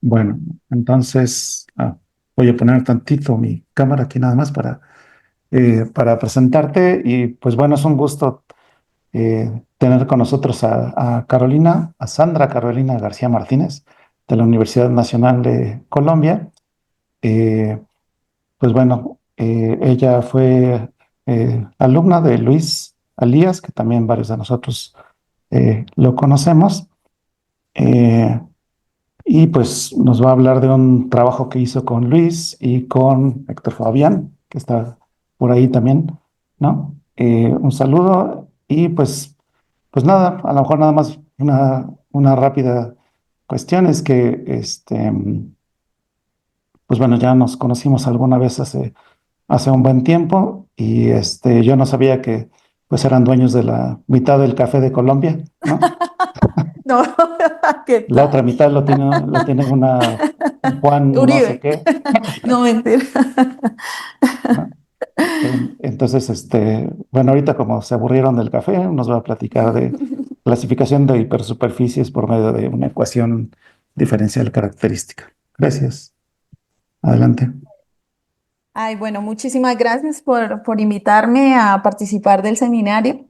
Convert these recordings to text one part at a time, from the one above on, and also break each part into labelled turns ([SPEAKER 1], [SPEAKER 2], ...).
[SPEAKER 1] Bueno, entonces voy a poner tantito mi cámara aquí nada más para presentarte y pues bueno, es un gusto tener con nosotros a Carolina, a Sandra Carolina García Martínez de la Universidad Nacional de Colombia. Eh, pues bueno, ella fue alumna de Luis Alías, que también varios de nosotros lo conocemos. Eh, Y pues nos va a hablar de un trabajo que hizo con Luis y con Héctor Fabián, que está por ahí también, ¿no? Un saludo y pues nada, a lo mejor nada más una rápida cuestión es que, pues bueno, ya nos conocimos alguna vez hace un buen tiempo y yo no sabía que pues eran dueños de la mitad del café de Colombia, ¿no?
[SPEAKER 2] No, ¿qué
[SPEAKER 1] La
[SPEAKER 2] tal?
[SPEAKER 1] otra mitad lo tiene un Juan no sé
[SPEAKER 2] Uribe.
[SPEAKER 1] qué,
[SPEAKER 2] No, mentira.
[SPEAKER 1] ¿no? Entonces, bueno, ahorita como se aburrieron del café, nos va a platicar de clasificación de hipersuperficies por medio de una ecuación diferencial característica. Gracias. Adelante.
[SPEAKER 2] Ay, bueno, muchísimas gracias por invitarme a participar del seminario.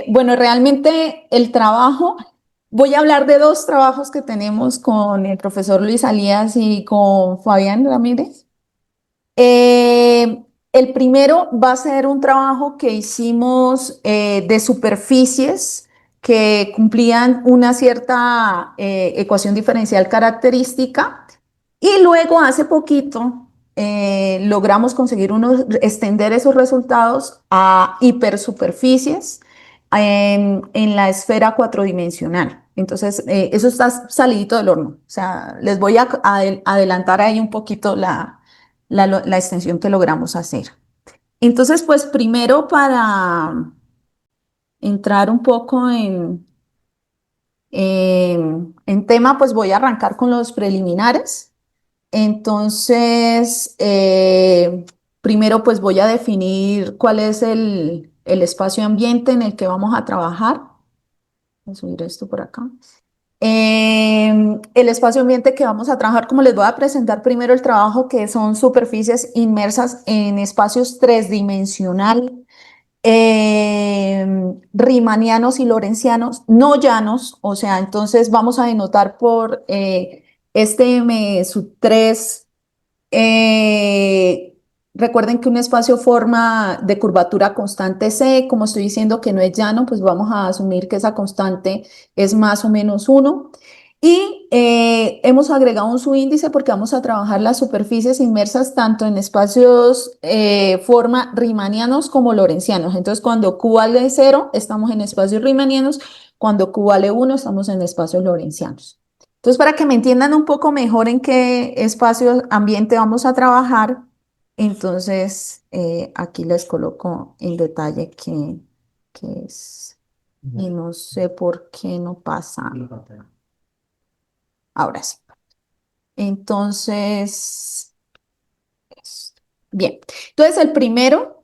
[SPEAKER 2] Bueno, realmente el trabajo, voy a hablar de dos trabajos que tenemos con el profesor Luis Alías y con Fabián Ramírez. El primero va a ser un trabajo que hicimos de superficies que cumplían una cierta ecuación diferencial característica y luego hace poquito logramos conseguir extender esos resultados a hipersuperficies en la esfera cuatrodimensional. Entonces, eso está salidito del horno. O sea, les voy a adelantar ahí un poquito la extensión que logramos hacer. Entonces, pues primero para entrar un poco en tema, pues voy a arrancar con los preliminares. Entonces, primero pues voy a definir cuál es el espacio ambiente en el que vamos a trabajar. Voy a subir esto por acá. El espacio ambiente que vamos a trabajar, como les voy a presentar primero el trabajo, que son superficies inmersas en espacios tridimensionales, riemannianos y lorentzianos, no llanos, o sea, entonces vamos a denotar por este M sub 3. eh, Recuerden que un espacio forma de curvatura constante C, como estoy diciendo que no es llano, pues vamos a asumir que esa constante es más o menos uno. Y hemos agregado un subíndice porque vamos a trabajar las superficies inmersas tanto en espacios forma riemannianos como lorentzianos. Entonces, cuando Q vale 0, estamos en espacios riemannianos, cuando Q vale 1, estamos en espacios lorentzianos. Entonces, para que me entiendan un poco mejor en qué espacio ambiente vamos a trabajar, entonces aquí les coloco en detalle qué es. Y no sé por qué no pasa. Ahora sí. Entonces, bien. Entonces, el primero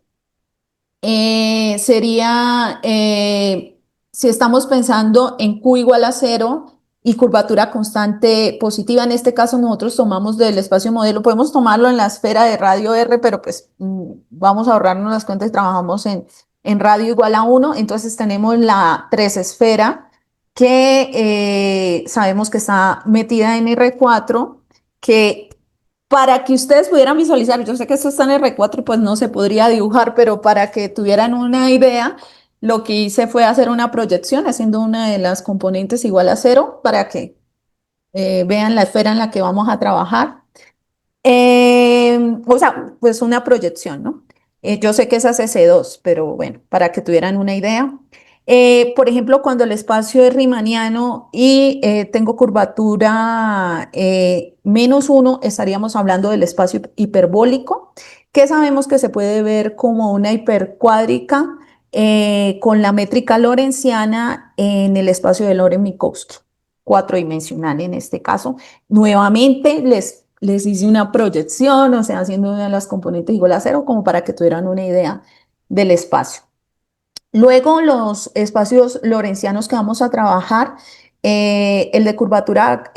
[SPEAKER 2] sería, si estamos pensando en Q igual a cero y curvatura constante positiva, en este caso nosotros tomamos del espacio modelo, podemos tomarlo en la esfera de radio R, pero pues vamos a ahorrarnos las cuentas y trabajamos en radio igual a uno. Entonces tenemos la tres esfera que sabemos que está metida en R4, que para que ustedes pudieran visualizar, yo sé que esto está en R4 y pues no se podría dibujar, pero para que tuvieran una idea, lo que hice fue hacer una proyección haciendo una de las componentes igual a cero para que vean la esfera en la que vamos a trabajar. O sea, pues una proyección, ¿no? Yo sé que es AC2, pero bueno, para que tuvieran una idea. Por ejemplo, cuando el espacio es riemanniano y tengo curvatura menos uno, estaríamos hablando del espacio hiperbólico, que sabemos que se puede ver como una hipercuádrica con la métrica lorentziana en el espacio de Lorenz-Minkowski, cuatridimensional en este caso. Nuevamente les hice una proyección, o sea, haciendo una de las componentes igual a cero, como para que tuvieran una idea del espacio. Luego, los espacios lorentzianos que vamos a trabajar, el de curvatura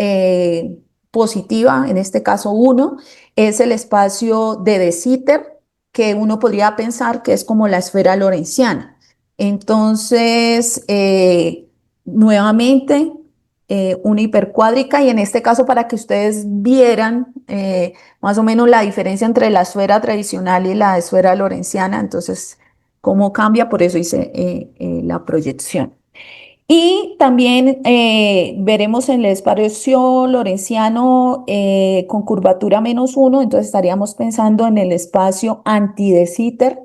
[SPEAKER 2] positiva, en este caso 1, es el espacio de Sitter, que uno podría pensar que es como la esfera lorentziana. Entonces, nuevamente, una hipercuádrica, y en este caso para que ustedes vieran más o menos la diferencia entre la esfera tradicional y la esfera lorentziana, entonces, cómo cambia, por eso hice la proyección. Y también veremos en el espacio lorentziano con curvatura -1, entonces estaríamos pensando en el espacio anti de Sitter,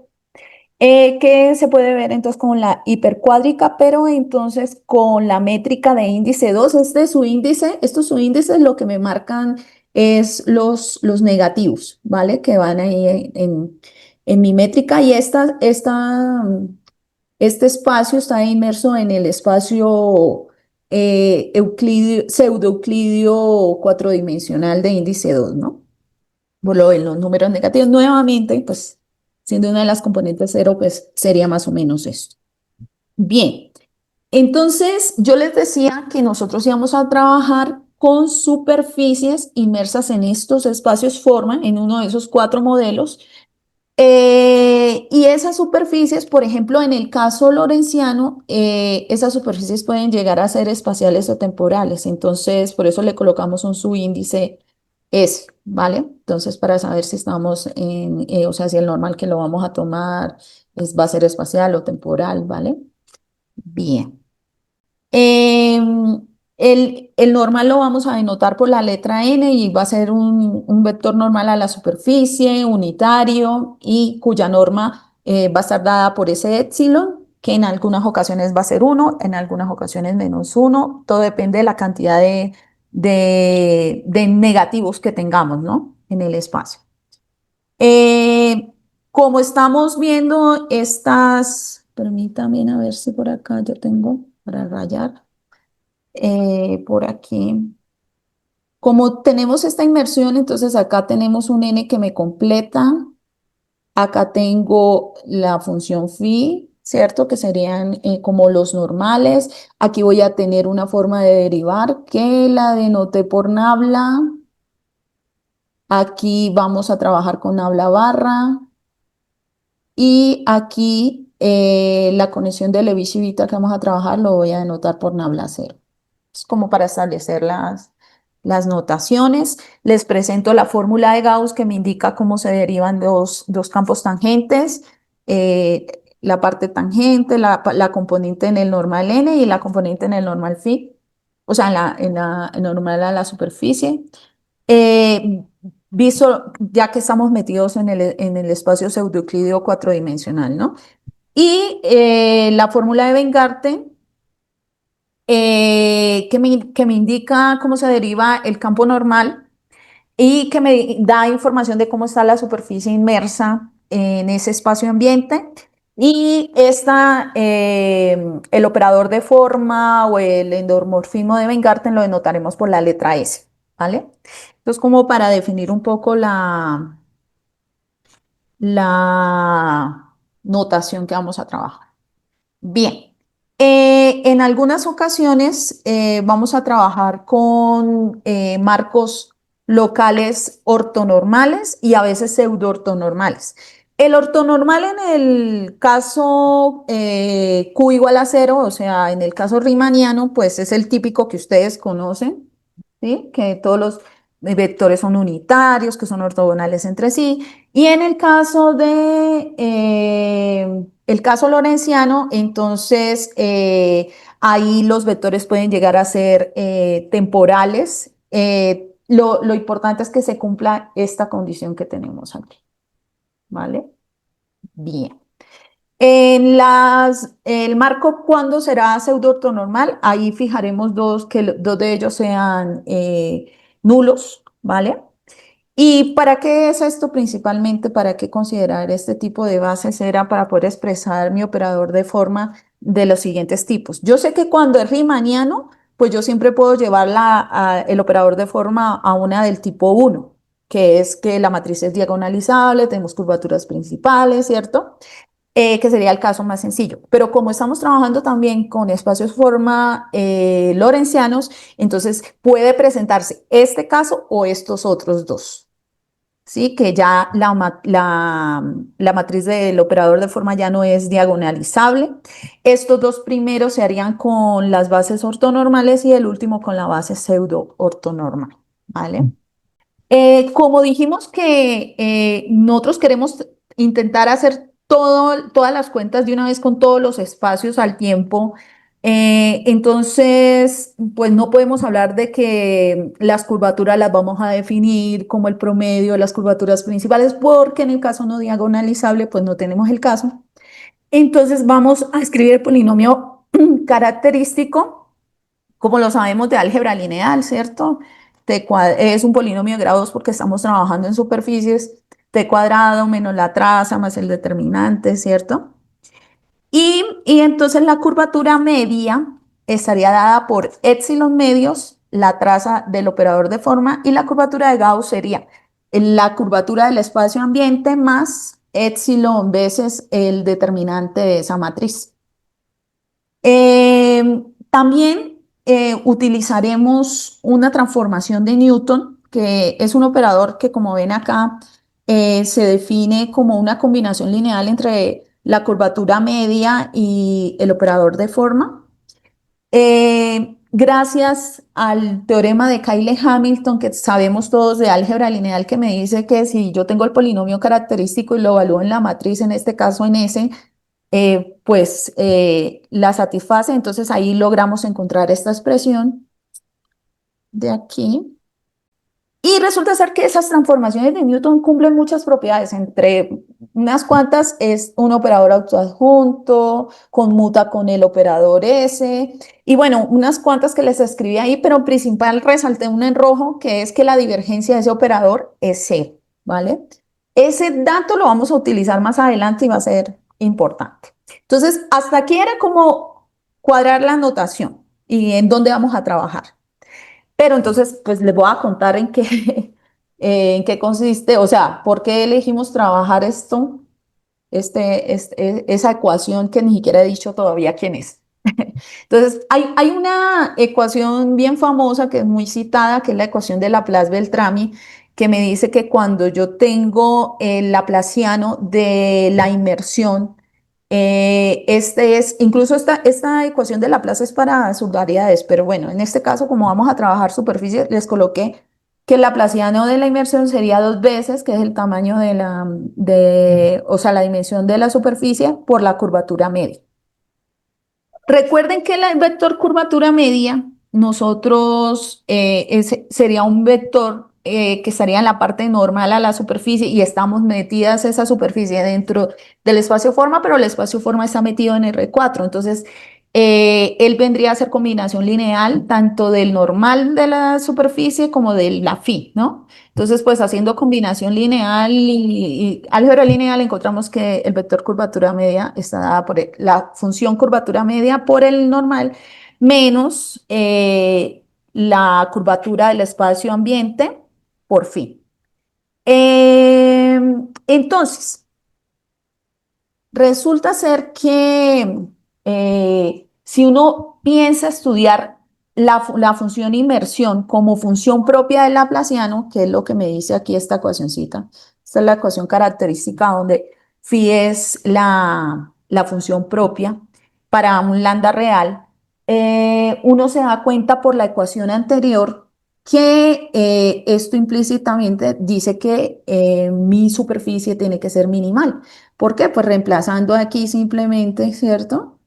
[SPEAKER 2] que se puede ver entonces con la hipercuádrica, pero entonces con la métrica de índice 2. Este es su índice, estos su índice, lo que me marcan es los negativos, ¿vale? Que van ahí en mi métrica, y este espacio está inmerso en el espacio pseudo-euclidio cuatrodimensional de índice 2, ¿no? Por lo en los números negativos, nuevamente, pues siendo una de las componentes cero, pues sería más o menos esto. Bien, entonces yo les decía que nosotros íbamos a trabajar con superficies inmersas en estos espacios forma, en uno de esos 4 modelos, y esas superficies, por ejemplo, en el caso lorentziano, esas superficies pueden llegar a ser espaciales o temporales. Entonces, por eso le colocamos un subíndice S, ¿vale? Entonces, para saber si estamos o sea, si el normal que lo vamos a tomar va a ser espacial o temporal, ¿vale? Bien. El normal lo vamos a denotar por la letra N, y va a ser un vector normal a la superficie, unitario, y cuya norma va a estar dada por ese épsilon, que en algunas ocasiones va a ser 1, en algunas ocasiones -1. Todo depende de la cantidad de negativos que tengamos, ¿no? En el espacio. Eh, Como estamos viendo permítame a ver si por acá yo tengo para rayar por aquí. Como tenemos esta inmersión, entonces acá tenemos un n que me completa. Acá tengo la función phi, ¿cierto? Que serían como los normales. Aquí voy a tener una forma de derivar que la denoté por nabla. Aquí vamos a trabajar con nabla barra. Y aquí la conexión de Levi Civita que vamos a trabajar lo voy a denotar por nabla cero. Es como para establecer las notaciones. Les presento la fórmula de Gauss, que me indica cómo se derivan dos campos tangentes, la parte tangente, la componente en el normal n y la componente en el normal phi, o sea, en la normal a la superficie. Eh, Visto ya que estamos metidos en el espacio pseudoeuclídeo cuatrodimensional, ¿no? Y la fórmula de Vengarte, que me indica cómo se deriva el campo normal y que me da información de cómo está la superficie inmersa en ese espacio ambiente. Y el operador de forma o el endomorfismo de Weingarten lo denotaremos por la letra S, ¿vale? Entonces, como para definir un poco la notación que vamos a trabajar. Bien, en algunas ocasiones vamos a trabajar con marcos locales ortonormales y a veces pseudo-ortonormales. El ortonormal en el caso Q igual a 0, o sea, en el caso riemanniano, pues es el típico que ustedes conocen, ¿sí? Que todos los vectores son unitarios, que son ortogonales entre sí. Y en el caso el caso lorentziano, entonces ahí los vectores pueden llegar a ser temporales. Lo importante es que se cumpla esta condición que tenemos aquí, ¿vale? Bien. El marco, ¿cuándo será pseudo-ortonormal? Ahí fijaremos que dos de ellos sean nulos, ¿vale? ¿Y para qué es esto principalmente? ¿Para qué considerar este tipo de bases? Era para poder expresar mi operador de forma de los siguientes tipos. Yo sé que cuando es riemanniano, pues yo siempre puedo llevar el operador de forma a una del tipo 1, que es que la matriz es diagonalizable, tenemos curvaturas principales, ¿cierto? que sería el caso más sencillo. Pero como estamos trabajando también con espacios forma lorentzianos, entonces puede presentarse este caso o estos otros dos. ¿Sí? Que ya la matriz del operador de forma ya no es diagonalizable. Estos dos primeros se harían con las bases ortonormales y el último con la base pseudo ortonormal, ¿vale? Como dijimos que nosotros queremos intentar hacer todas las cuentas de una vez con todos los espacios al tiempo, entonces, pues no podemos hablar de que las curvaturas las vamos a definir como el promedio de las curvaturas principales, porque en el caso no diagonalizable, pues no tenemos el caso. Entonces vamos a escribir el polinomio característico como lo sabemos de álgebra lineal, ¿cierto? Es un polinomio de grado 2 porque estamos trabajando en superficies, t cuadrado menos la traza más el determinante, ¿cierto? Y entonces la curvatura media estaría dada por épsilon medios, la traza del operador de forma, y la curvatura de Gauss sería la curvatura del espacio ambiente más épsilon veces el determinante de esa matriz. También utilizaremos una transformación de Newton, que es un operador que, como ven acá, se define como una combinación lineal entre la curvatura media y el operador de forma. Gracias al teorema de Cayley-Hamilton, que sabemos todos de álgebra lineal, que me dice que si yo tengo el polinomio característico y lo evalúo en la matriz, en este caso en S, pues la satisface. Entonces ahí logramos encontrar esta expresión de aquí. Y resulta ser que esas transformaciones de Newton cumplen muchas propiedades, entre unas cuantas es un operador autoadjunto, conmuta con el operador S, y bueno, unas cuantas que les escribí ahí, pero principal resalté una en rojo, que es que la divergencia de ese operador es cero, ¿vale? Ese dato lo vamos a utilizar más adelante y va a ser importante. Entonces, hasta aquí era como cuadrar la notación y en dónde vamos a trabajar. Pero entonces, pues les voy a contar en qué consiste, o sea, por qué elegimos trabajar esto, esa ecuación que ni siquiera he dicho todavía quién es. Entonces, hay una ecuación bien famosa que es muy citada, que es la ecuación de Laplace-Beltrami, que me dice que cuando yo tengo el laplaciano de la inmersión, incluso esta ecuación de Laplace es para subvariedades, pero bueno, en este caso, como vamos a trabajar superficie, les coloqué que el laplaciano de la inmersión sería dos veces, que es el tamaño o sea, la dimensión de la superficie por la curvatura media. Recuerden que el vector curvatura media, nosotros sería un vector que estaría en la parte normal a la superficie y estamos metidas esa superficie dentro del espacio forma, pero el espacio forma está metido en R4. Entonces, él vendría a ser combinación lineal tanto del normal de la superficie como de la phi, ¿no? Entonces, pues haciendo combinación lineal y álgebra lineal, encontramos que el vector curvatura media está dada por la función curvatura media por el normal menos la curvatura del espacio ambiente por phi. Entonces, resulta ser que si uno piensa estudiar la función inmersión como función propia del laplaciano, que es lo que me dice aquí esta ecuacióncita, esta es la ecuación característica donde phi es la función propia para un lambda real, uno se da cuenta por la ecuación anterior que esto implícitamente dice que mi superficie tiene que ser minimal. ¿Por qué? Pues reemplazando aquí simplemente, ¿cierto?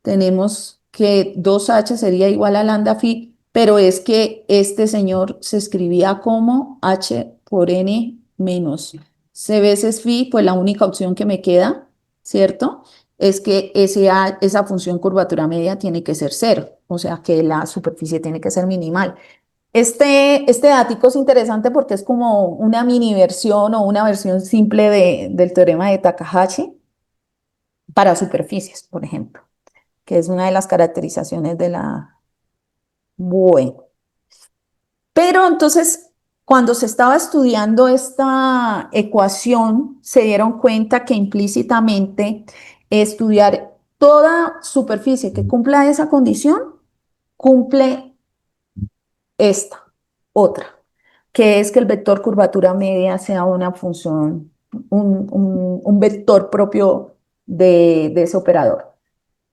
[SPEAKER 2] Tenemos que 2h sería igual a lambda phi, pero es que este señor se escribía como h por n menos c veces phi, pues la única opción que me queda, ¿cierto? Es que esa función curvatura media tiene que ser cero, o sea que la superficie tiene que ser minimal. Este dático es interesante porque es como una mini versión o una versión simple del teorema de Takahashi para superficies, por ejemplo, que es una de las caracterizaciones de la... Bueno, pero entonces, cuando se estaba estudiando esta ecuación, se dieron cuenta que implícitamente estudiar toda superficie que cumpla esa condición cumple esta, otra, que es que el vector curvatura media sea una función, un vector propio de ese operador.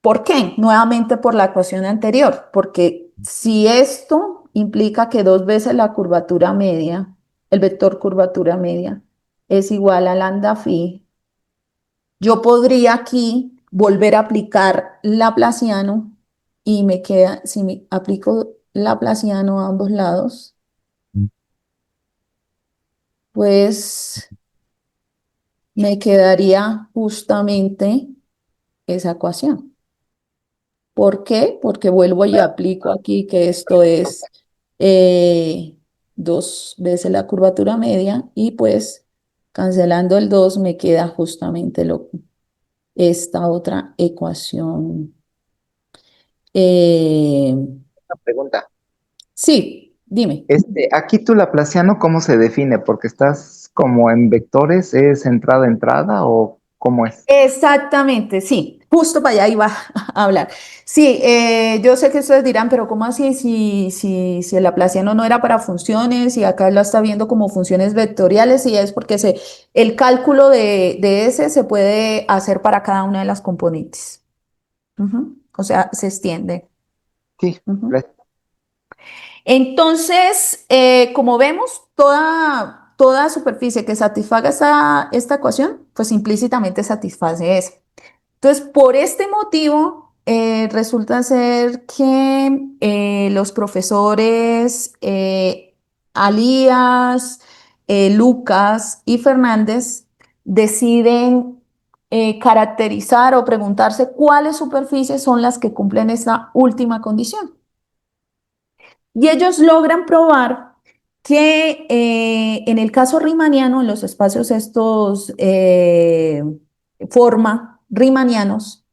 [SPEAKER 2] ¿Por qué? Nuevamente por la ecuación anterior, porque si esto implica que dos veces la curvatura media, el vector curvatura media, es igual a lambda phi, yo podría aquí volver a aplicar Laplaciano y me queda, si me aplico Laplaciano a ambos lados, pues me quedaría justamente esa ecuación. ¿Por qué? Porque vuelvo y aplico aquí que esto es eh, dos veces la curvatura media y pues cancelando el 2 me queda justamente esta otra ecuación. Eh,
[SPEAKER 3] Una pregunta.
[SPEAKER 2] sí, dime.
[SPEAKER 3] Aquí tu laplaciano, ¿cómo se define? Porque estás como en vectores, ¿es entrada o cómo es?
[SPEAKER 2] Exactamente, sí, justo para allá iba a hablar. Sí, yo sé que ustedes dirán, pero ¿cómo así si el laplaciano no era para funciones y acá lo está viendo como funciones vectoriales y es porque el cálculo de ese se puede hacer para cada una de las componentes. Ujú. O sea, se extiende.
[SPEAKER 3] Sí,
[SPEAKER 2] Ujú. Entonces, como vemos, toda superficie que satisfaga esta ecuación, pues implícitamente satisface esa. Entonces, por este motivo, resulta ser que los profesores Alías, Lucas y Fernández deciden caracterizar o preguntarse cuáles superficies son las que cumplen esta última condición. Y ellos logran probar que en el caso riemanniano, en los espacios estos forma riemannianos,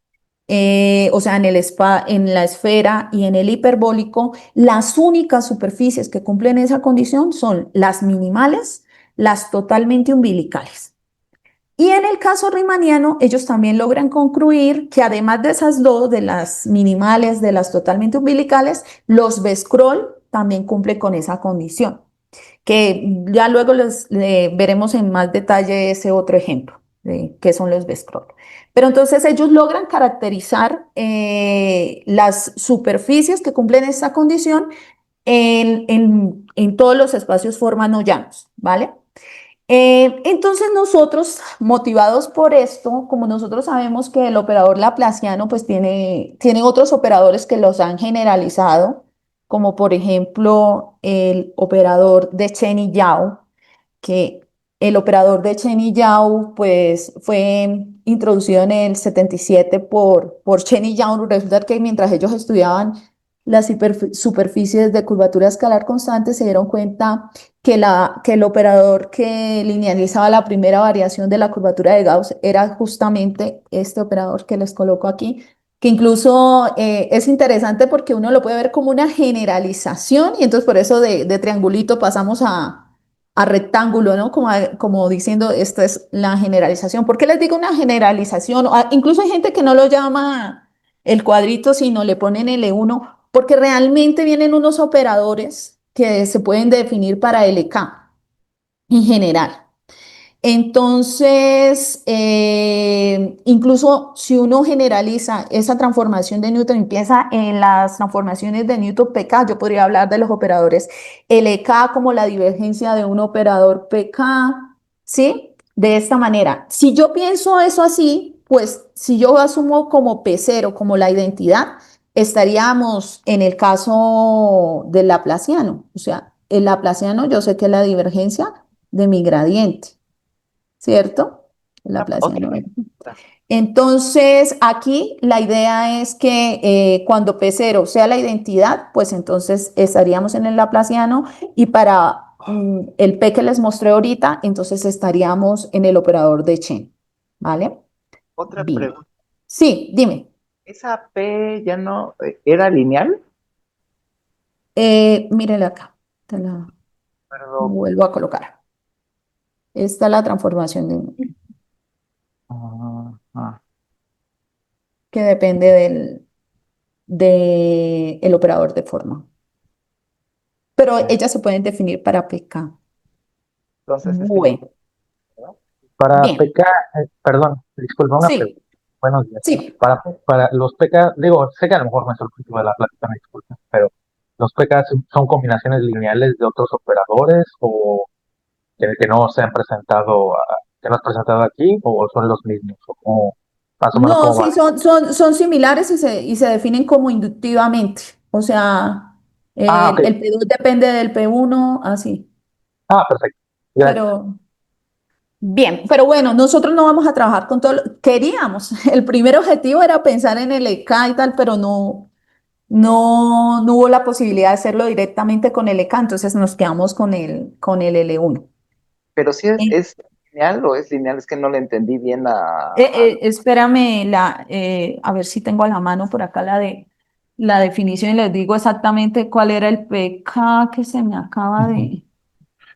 [SPEAKER 2] o sea, en la esfera y en el hiperbólico, las únicas superficies que cumplen esa condición son las minimales, las totalmente umbilicales. Y en el caso riemanniano, ellos también logran concluir que además de esas dos, de las minimales, de las totalmente umbilicales, los B-scroll también cumplen con esa condición, que ya luego veremos en más detalle ese otro ejemplo, de qué son los B-scroll. Pero entonces ellos logran caracterizar las superficies que cumplen esta condición en todos los espacios forma no llanos, ¿vale? Entonces nosotros, motivados por esto, como nosotros sabemos que el operador laplaciano pues tiene otros operadores que los han generalizado, como por ejemplo el operador de Chen y Yao, que el operador de Chen y Yao pues fue introducido en el 77 por Chen y Yao. Resulta que mientras ellos estudiaban las superficies de curvatura escalar constante se dieron cuenta que el operador que linealizaba la primera variación de la curvatura de Gauss era justamente este operador que les coloco aquí, que incluso es interesante porque uno lo puede ver como una generalización y entonces por eso de triangulito pasamos a rectángulo, ¿no? Como diciendo, esta es la generalización. ¿Por qué les digo una generalización? Incluso hay gente que no lo llama el cuadrito, sino le ponen L1, porque realmente vienen unos operadores que se pueden definir para LK en general. Entonces, incluso si uno generaliza esa transformación de Newton y piensa en las transformaciones de Newton PK, yo podría hablar de los operadores LK como la divergencia de un operador PK, ¿sí? De esta manera. Si yo pienso eso así, pues si yo asumo como P0, como la identidad, estaríamos en el caso del Laplaciano. O sea, el Laplaciano yo sé que es la divergencia de mi gradiente. ¿Cierto? La
[SPEAKER 3] Otra
[SPEAKER 2] Laplaciano.
[SPEAKER 3] pregunta.
[SPEAKER 2] Entonces, aquí la idea es que cuando P0 sea la identidad, pues entonces estaríamos en el Laplaciano y para el P que les mostré ahorita, entonces estaríamos en el operador de Chen. ¿Vale?
[SPEAKER 3] Otra
[SPEAKER 2] Bien.
[SPEAKER 3] pregunta.
[SPEAKER 2] Sí, dime.
[SPEAKER 3] ¿Esa P ya no era lineal?
[SPEAKER 2] Mírele acá. Te la-
[SPEAKER 3] Pero,
[SPEAKER 2] Vuelvo a colocar. Esta es la transformación
[SPEAKER 3] ah,
[SPEAKER 2] que depende del operador de forma. Pero
[SPEAKER 3] ok.
[SPEAKER 2] ellas se pueden definir para PK.
[SPEAKER 3] Entonces es lineal,
[SPEAKER 2] Bueno,
[SPEAKER 3] ¿no? Para
[SPEAKER 2] bien.
[SPEAKER 3] PK, perdón, disculpa, una pregunta.
[SPEAKER 2] Sí,
[SPEAKER 3] Buenos días.
[SPEAKER 2] sí.
[SPEAKER 3] Para los PK, digo, sé que a lo mejor no es el objetivo de la plática, me disculpa, pero ¿los PK son combinaciones lineales de otros operadores o que no se han presentado, que no has presentado aquí o son los mismos? O más o menos
[SPEAKER 2] No,
[SPEAKER 3] cómo
[SPEAKER 2] sí,
[SPEAKER 3] va.
[SPEAKER 2] son similares y se definen como inductivamente. O sea,
[SPEAKER 3] Ah, ok.
[SPEAKER 2] el P2 depende del P1, así.
[SPEAKER 3] Ah, perfecto. Gracias.
[SPEAKER 2] Pero bien, pero bueno, nosotros no vamos a trabajar con todo. Queríamos, el primer objetivo era pensar en el EK y tal, pero no hubo la posibilidad de hacerlo directamente con el EK, entonces nos quedamos con el L1.
[SPEAKER 3] Pero sí
[SPEAKER 2] Eh,
[SPEAKER 3] es lineal o es lineal, es que no le entendí bien
[SPEAKER 2] espérame, a ver si tengo a la mano por acá la definición y les digo exactamente cuál era el PK que se me acaba
[SPEAKER 1] Ujú.
[SPEAKER 2] de...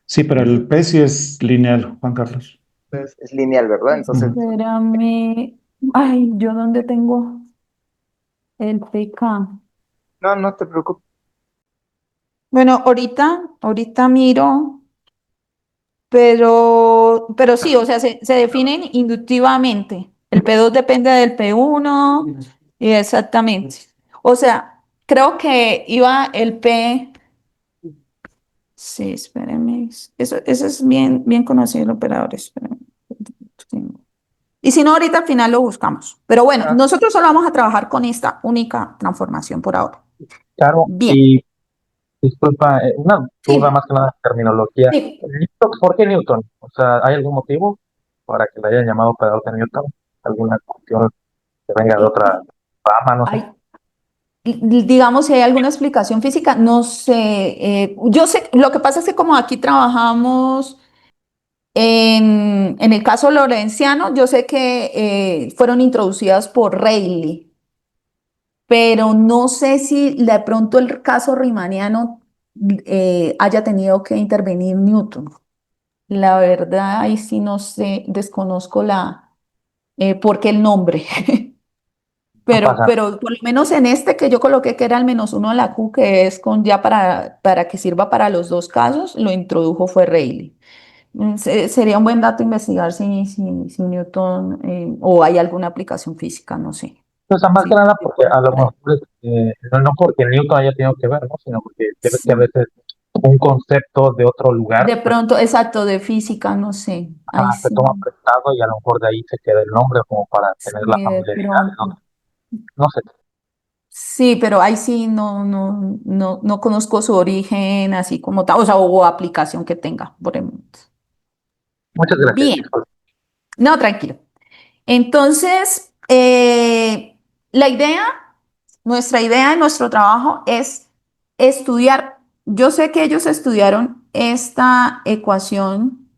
[SPEAKER 1] Sí, pero el P sí es lineal, Juan Carlos.
[SPEAKER 3] es lineal, ¿verdad? Entonces,
[SPEAKER 1] Ujú.
[SPEAKER 2] Espérame. Ay, ¿yo dónde tengo el PK?
[SPEAKER 3] no, no te preocupes.
[SPEAKER 2] Bueno, ahorita miro, pero sí, o sea, se definen inductivamente. El P2 depende del P1 y exactamente. O sea, creo que iba el P. Sí, espérenme. Eso es bien, bien conocido el operador. Espérenme. Y si no, ahorita al final lo buscamos. Pero bueno,
[SPEAKER 3] Ah,
[SPEAKER 2] nosotros solo vamos a trabajar con esta única transformación por ahora.
[SPEAKER 3] claro,
[SPEAKER 2] Bien,
[SPEAKER 3] y disculpa, una duda
[SPEAKER 2] sí,
[SPEAKER 3] más que nada de terminología.
[SPEAKER 2] sí.
[SPEAKER 3] ¿Por qué Newton? O sea, ¿hay algún motivo para que le hayan llamado operador de Newton? ¿Alguna cuestión que venga de otra rama? No sé.
[SPEAKER 2] Hay, digamos, si hay alguna explicación física, no sé. Yo sé, lo que pasa es que como aquí trabajamos en el caso lorenciano, yo sé que fueron introducidas por Rayleigh, pero no sé si de pronto el caso riemanniano haya tenido que intervenir Newton. La verdad, ahí sí no sé, desconozco por qué el nombre.
[SPEAKER 3] No
[SPEAKER 2] Pero,
[SPEAKER 3] pasa.
[SPEAKER 2] pero por lo menos en este que yo coloqué, que era el -1 a la Q, que es con ya para que sirva para los dos casos, lo introdujo fue Rayleigh. Sería un buen dato investigar si Newton o hay alguna aplicación física, no sé.
[SPEAKER 3] O sea, más que
[SPEAKER 2] Sí,
[SPEAKER 3] nada porque a lo mejor no porque Newton haya tenido que ver, ¿no? Sino porque ya ves que a
[SPEAKER 2] sí.
[SPEAKER 3] veces un concepto de otro lugar,
[SPEAKER 2] De
[SPEAKER 3] pues
[SPEAKER 2] pronto, exacto, de física, no sé. Ahí
[SPEAKER 3] se
[SPEAKER 2] sí,
[SPEAKER 3] toma prestado y a lo mejor de ahí se queda el nombre como para tener la
[SPEAKER 2] sí, de
[SPEAKER 3] familiaridad, ¿no?
[SPEAKER 2] pronto.
[SPEAKER 3] No sé.
[SPEAKER 2] Sí, pero ahí sí no conozco su origen, así como tal, o sea, o aplicación que tenga por el momento.
[SPEAKER 3] Muchas gracias.
[SPEAKER 2] Bien,
[SPEAKER 3] Disculpe.
[SPEAKER 2] no, tranquilo. Entonces, la idea, nuestra idea de nuestro trabajo es estudiar. Yo sé que ellos estudiaron esta ecuación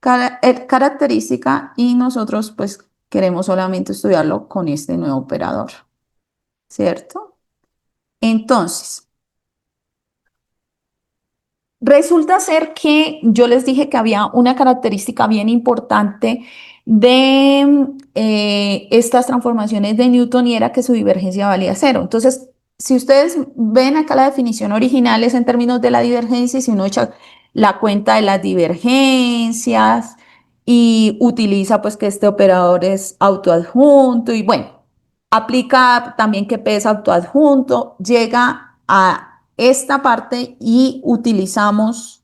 [SPEAKER 2] característica y nosotros pues queremos solamente estudiarlo con este nuevo operador, ¿cierto? Entonces, resulta ser que yo les dije que había una característica bien importante de estas transformaciones de Newton y era que su divergencia valía cero. Entonces, si ustedes ven acá la definición original es en términos de la divergencia y si uno echa la cuenta de las divergencias y utiliza pues que este operador es autoadjunto y bueno, aplica también que P es autoadjunto, llega a esta parte y utilizamos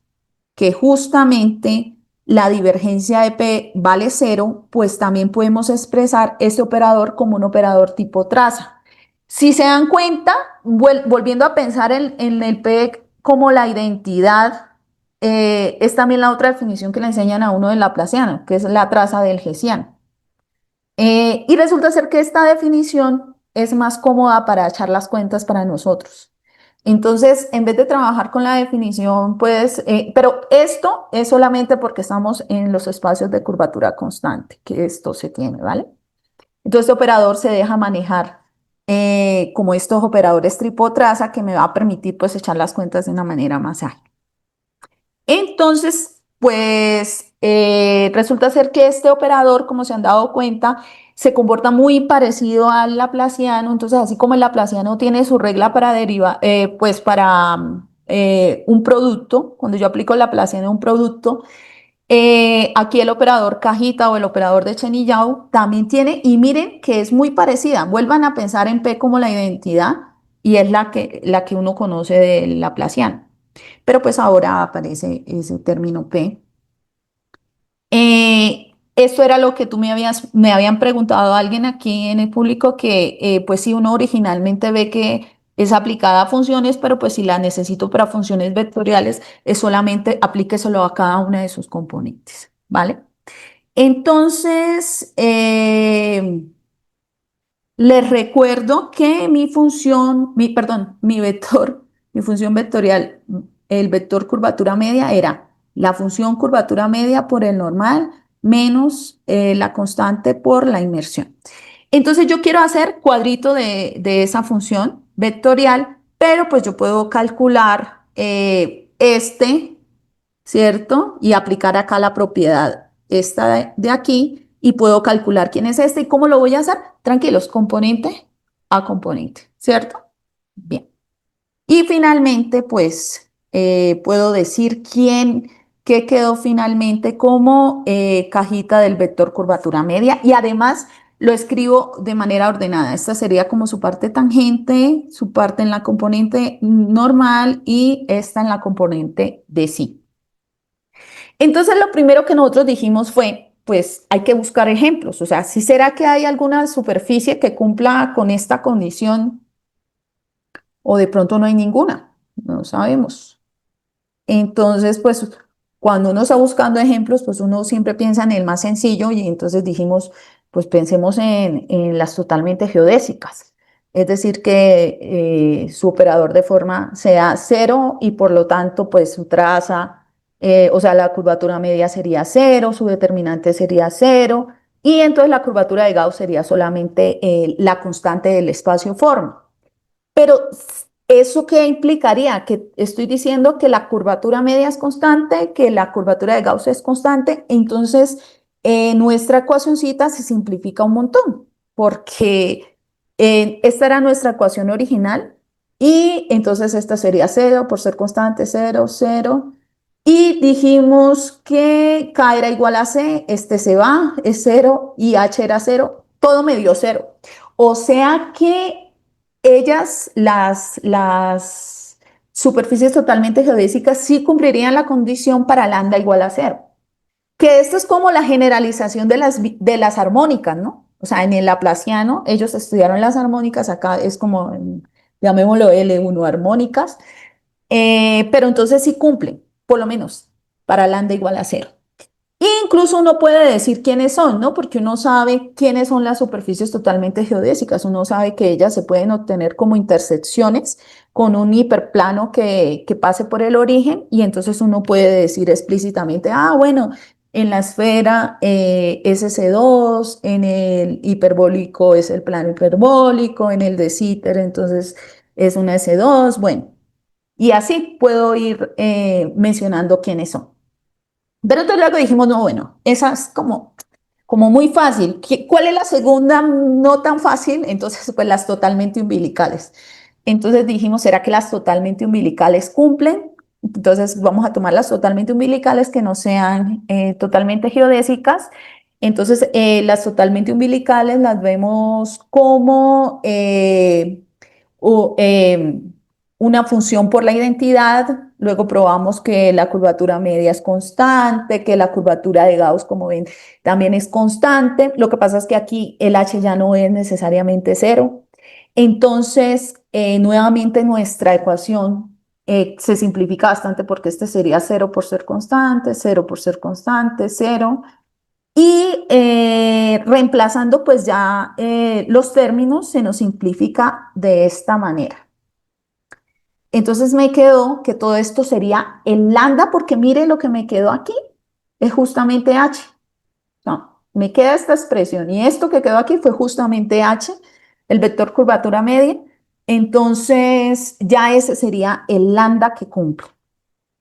[SPEAKER 2] que justamente la divergencia de P vale cero, pues también podemos expresar este operador como un operador tipo traza. Si se dan cuenta, volviendo a pensar en el P como la identidad, es también la otra definición que le enseñan a uno del laplaciano, que es la traza del hessiano. Y resulta ser que esta definición es más cómoda para echar las cuentas para nosotros. Entonces, en vez de trabajar con la definición, pues, pero esto es solamente porque estamos en los espacios de curvatura constante, que esto se tiene, ¿vale? Entonces, este operador se deja manejar como estos operadores tipo traza que me va a permitir, pues, echar las cuentas de una manera más ágil. Entonces, pues resulta ser que este operador, como se han dado cuenta, se comporta muy parecido al laplaciano. Entonces, así como el laplaciano tiene su regla para derivar, pues para un producto, cuando yo aplico el laplaciano a un producto, aquí el operador cajita o el operador de Chen-Yau también tiene, y miren que es muy parecida. Vuelvan a pensar en P como la identidad y es la que uno conoce del laplaciano. Pero pues ahora aparece ese término P. Esto era lo que me habían preguntado alguien aquí en el público, que pues si uno originalmente ve que es aplicada a funciones, pero pues si la necesito para funciones vectoriales, es solamente aplíqueselo a cada una de sus componentes, ¿vale? Entonces, les recuerdo que mi función vectorial, el vector curvatura media era la función curvatura media por el normal menos la constante por la inmersión. Entonces yo quiero hacer cuadrito de esa función vectorial, pero pues yo puedo calcular ¿cierto? Y aplicar acá la propiedad esta de aquí y puedo calcular quién es este y cómo lo voy a hacer. Tranquilos, componente a componente, ¿cierto? Bien. Y finalmente, pues puedo decir qué quedó finalmente como cajita del vector curvatura media y además lo escribo de manera ordenada. Esta sería como su parte tangente, su parte en la componente normal y esta en la componente de sí. Entonces, lo primero que nosotros dijimos fue, pues hay que buscar ejemplos. O sea, si será que hay alguna superficie que cumpla con esta condición o de pronto no hay ninguna, no sabemos. Entonces, pues cuando uno está buscando ejemplos, pues uno siempre piensa en el más sencillo y entonces dijimos, pues pensemos en las totalmente geodésicas. Es decir, que su operador de forma sea cero y por lo tanto, pues su traza, o sea, la curvatura media sería cero, su determinante sería cero y entonces la curvatura de Gauss sería solamente la constante del espacio forma. Pero ¿eso qué implicaría? Que estoy diciendo que la curvatura media es constante, que la curvatura de Gauss es constante, entonces nuestra ecuacioncita se simplifica un montón, porque esta era nuestra ecuación original y entonces esta sería cero por ser constante, cero, cero. Y dijimos que K era igual a C, este se va, es cero y H era cero, todo me dio cero. O sea que las superficies totalmente geodésicas, sí cumplirían la condición para lambda igual a cero. Que esto es como la generalización de las armónicas, ¿no? O sea, en el laplaciano, ellos estudiaron las armónicas, acá es como, llamémoslo L1 armónicas, pero entonces sí cumplen, por lo menos, para lambda igual a cero. Incluso uno puede decir quiénes son, ¿no? Porque uno sabe quiénes son las superficies totalmente geodésicas. Uno sabe que ellas se pueden obtener como intersecciones con un hiperplano que pase por el origen y entonces uno puede decir explícitamente, bueno, en la esfera es S2, en el hiperbólico es el plano hiperbólico, en el de Sitter entonces es una S2, bueno, y así puedo ir mencionando quiénes son. Pero entonces luego dijimos, no, bueno, esa es como muy fácil. ¿Cuál es la segunda no tan fácil? Entonces, pues las totalmente umbilicales. Entonces dijimos, ¿será que las totalmente umbilicales cumplen? Entonces vamos a tomar las totalmente umbilicales que no sean totalmente geodésicas. Entonces, las totalmente umbilicales las vemos como o, una función por la identidad. Luego probamos que la curvatura media es constante, que la curvatura de Gauss, como ven, también es constante. Lo que pasa es que aquí el H ya no es necesariamente cero. Entonces, nuevamente nuestra ecuación se simplifica bastante porque este sería cero por ser constante, cero por ser constante, cero. Y reemplazando pues ya los términos se nos simplifica de esta manera. Entonces me quedó que todo esto sería el lambda, porque mire lo que me quedó aquí, es justamente h. No, me queda esta expresión y esto que quedó aquí fue justamente h, el vector curvatura media. Entonces ya ese sería el lambda que cumple.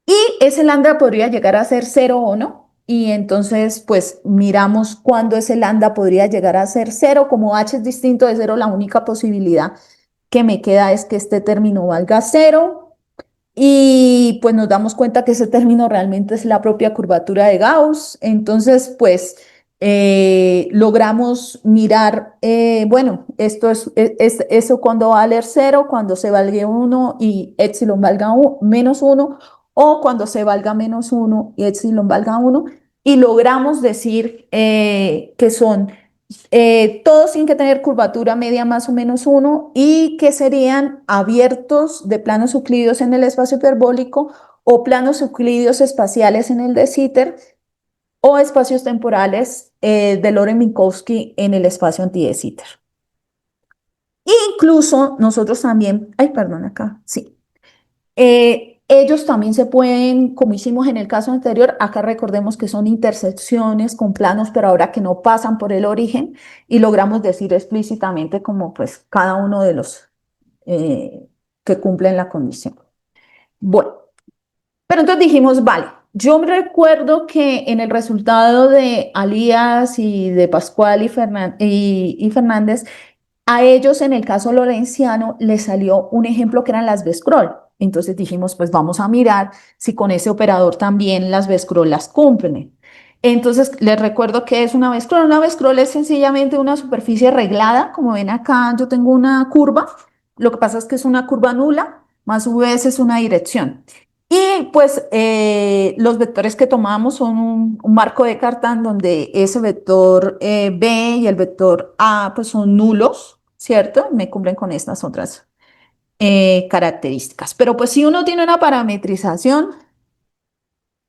[SPEAKER 2] Y ese lambda podría llegar a ser cero o no. Y entonces, pues miramos cuándo ese lambda podría llegar a ser cero. Como h es distinto de cero, la única posibilidad que me queda es que este término valga cero. Y pues nos damos cuenta que ese término realmente es la propia curvatura de Gauss. Entonces, pues logramos mirar, bueno, esto es eso cuando va a valer cero, cuando se valga uno y epsilon valga menos uno, o cuando se valga menos uno y epsilon valga uno. Y logramos decir que son todos tienen que tener curvatura media más o menos uno y que serían abiertos de planos euclídeos en el espacio hiperbólico o planos euclídeos espaciales en el de Sitter o espacios temporales de Lorenz-Minkowski en el espacio anti de Sitter. Incluso nosotros también, ay, perdón, acá, sí. Ellos también se pueden, como hicimos en el caso anterior, acá recordemos que son intersecciones con planos, pero ahora que no pasan por el origen, y logramos decir explícitamente como pues cada uno de los que cumplen la condición. Bueno, pero entonces dijimos, vale, yo recuerdo que en el resultado de Alías y de Pascual y Fernández, a ellos, en el caso lorenciano, les salió un ejemplo que eran las V-scroll. Entonces dijimos, pues vamos a mirar si con ese operador también las V-scroll las cumplen. Entonces, les recuerdo que es una V-scroll. Una V-scroll es sencillamente una superficie reglada. Como ven acá, yo tengo una curva. Lo que pasa es que es una curva nula, más V es una dirección. Y pues los vectores que tomamos son un marco de Cartan donde ese vector B y el vector A pues son nulos, ¿cierto? Me cumplen con estas otras características. Pero pues si uno tiene una parametrización,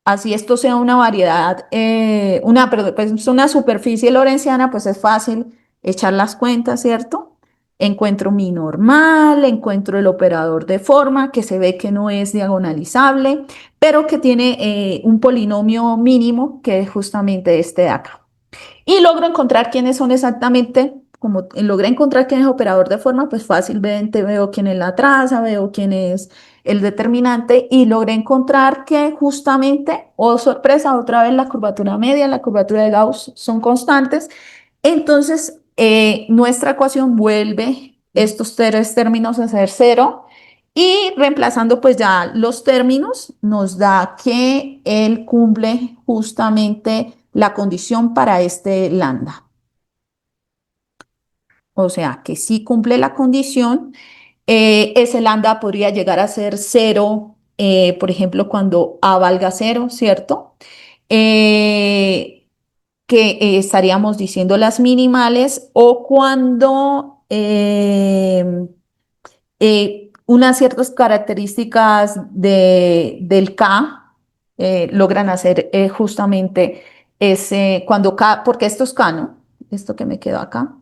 [SPEAKER 2] así esto sea una variedad, perdón, pues una superficie lorentziana, pues es fácil echar las cuentas, ¿cierto? Encuentro mi normal, encuentro el operador de forma que se ve que no es diagonalizable, pero que tiene un polinomio mínimo que es justamente este de acá. Y logro encontrar quiénes son exactamente, como logré encontrar quién es operador de forma, pues fácilmente veo quién es la traza, veo quién es el determinante y logré encontrar que justamente, oh sorpresa, otra vez la curvatura media, la curvatura de Gauss son constantes. Entonces, nuestra ecuación vuelve estos tres términos a ser cero y reemplazando pues ya los términos nos da que él cumple justamente la condición para este lambda. O sea, que si cumple la condición, ese lambda podría llegar a ser cero, por ejemplo, cuando A valga cero, ¿cierto? Que estaríamos diciendo las minimales o cuando unas ciertas características del K logran hacer justamente ese, cuando K, porque esto es K, ¿no? Esto que me quedó acá.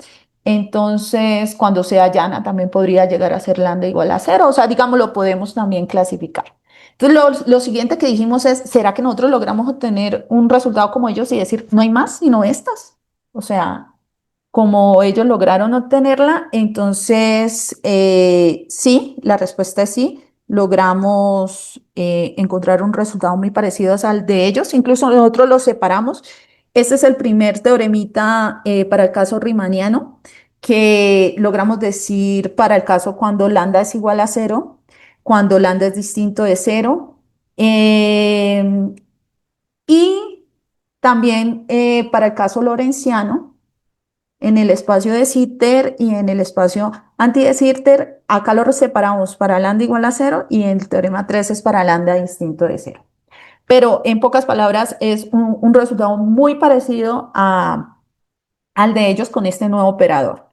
[SPEAKER 2] Entonces, cuando sea llana, también podría llegar a ser lambda igual a cero. O sea, digamos, lo podemos también clasificar. Entonces, lo siguiente que dijimos es, ¿será que nosotros logramos obtener un resultado como ellos y decir, no hay más sino estas? O sea, como ellos lograron obtenerla, entonces sí, la respuesta es sí. Logramos encontrar un resultado muy parecido al de ellos, incluso nosotros los separamos. Este es el primer teoremita para el caso riemanniano que logramos decir para el caso cuando lambda es igual a cero, cuando lambda es distinto de cero. Y también para el caso lorenciano en el espacio de Sitter y en el espacio anti de Sitter, acá lo separamos para lambda igual a cero y en el teorema 3 es para lambda distinto de cero. Pero en pocas palabras es un resultado muy parecido al de ellos con este nuevo operador.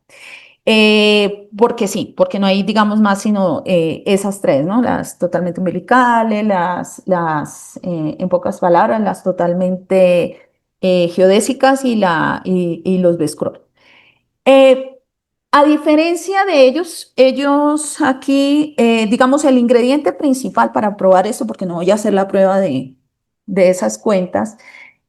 [SPEAKER 2] Porque sí, porque no hay, digamos, más sino esas tres, ¿no? Las totalmente umbilicales, en pocas palabras, las totalmente geodésicas y los B-scroll. Eh, a diferencia de ellos, ellos aquí, digamos, el ingrediente principal para probar esto, porque no voy a hacer la prueba de esas cuentas,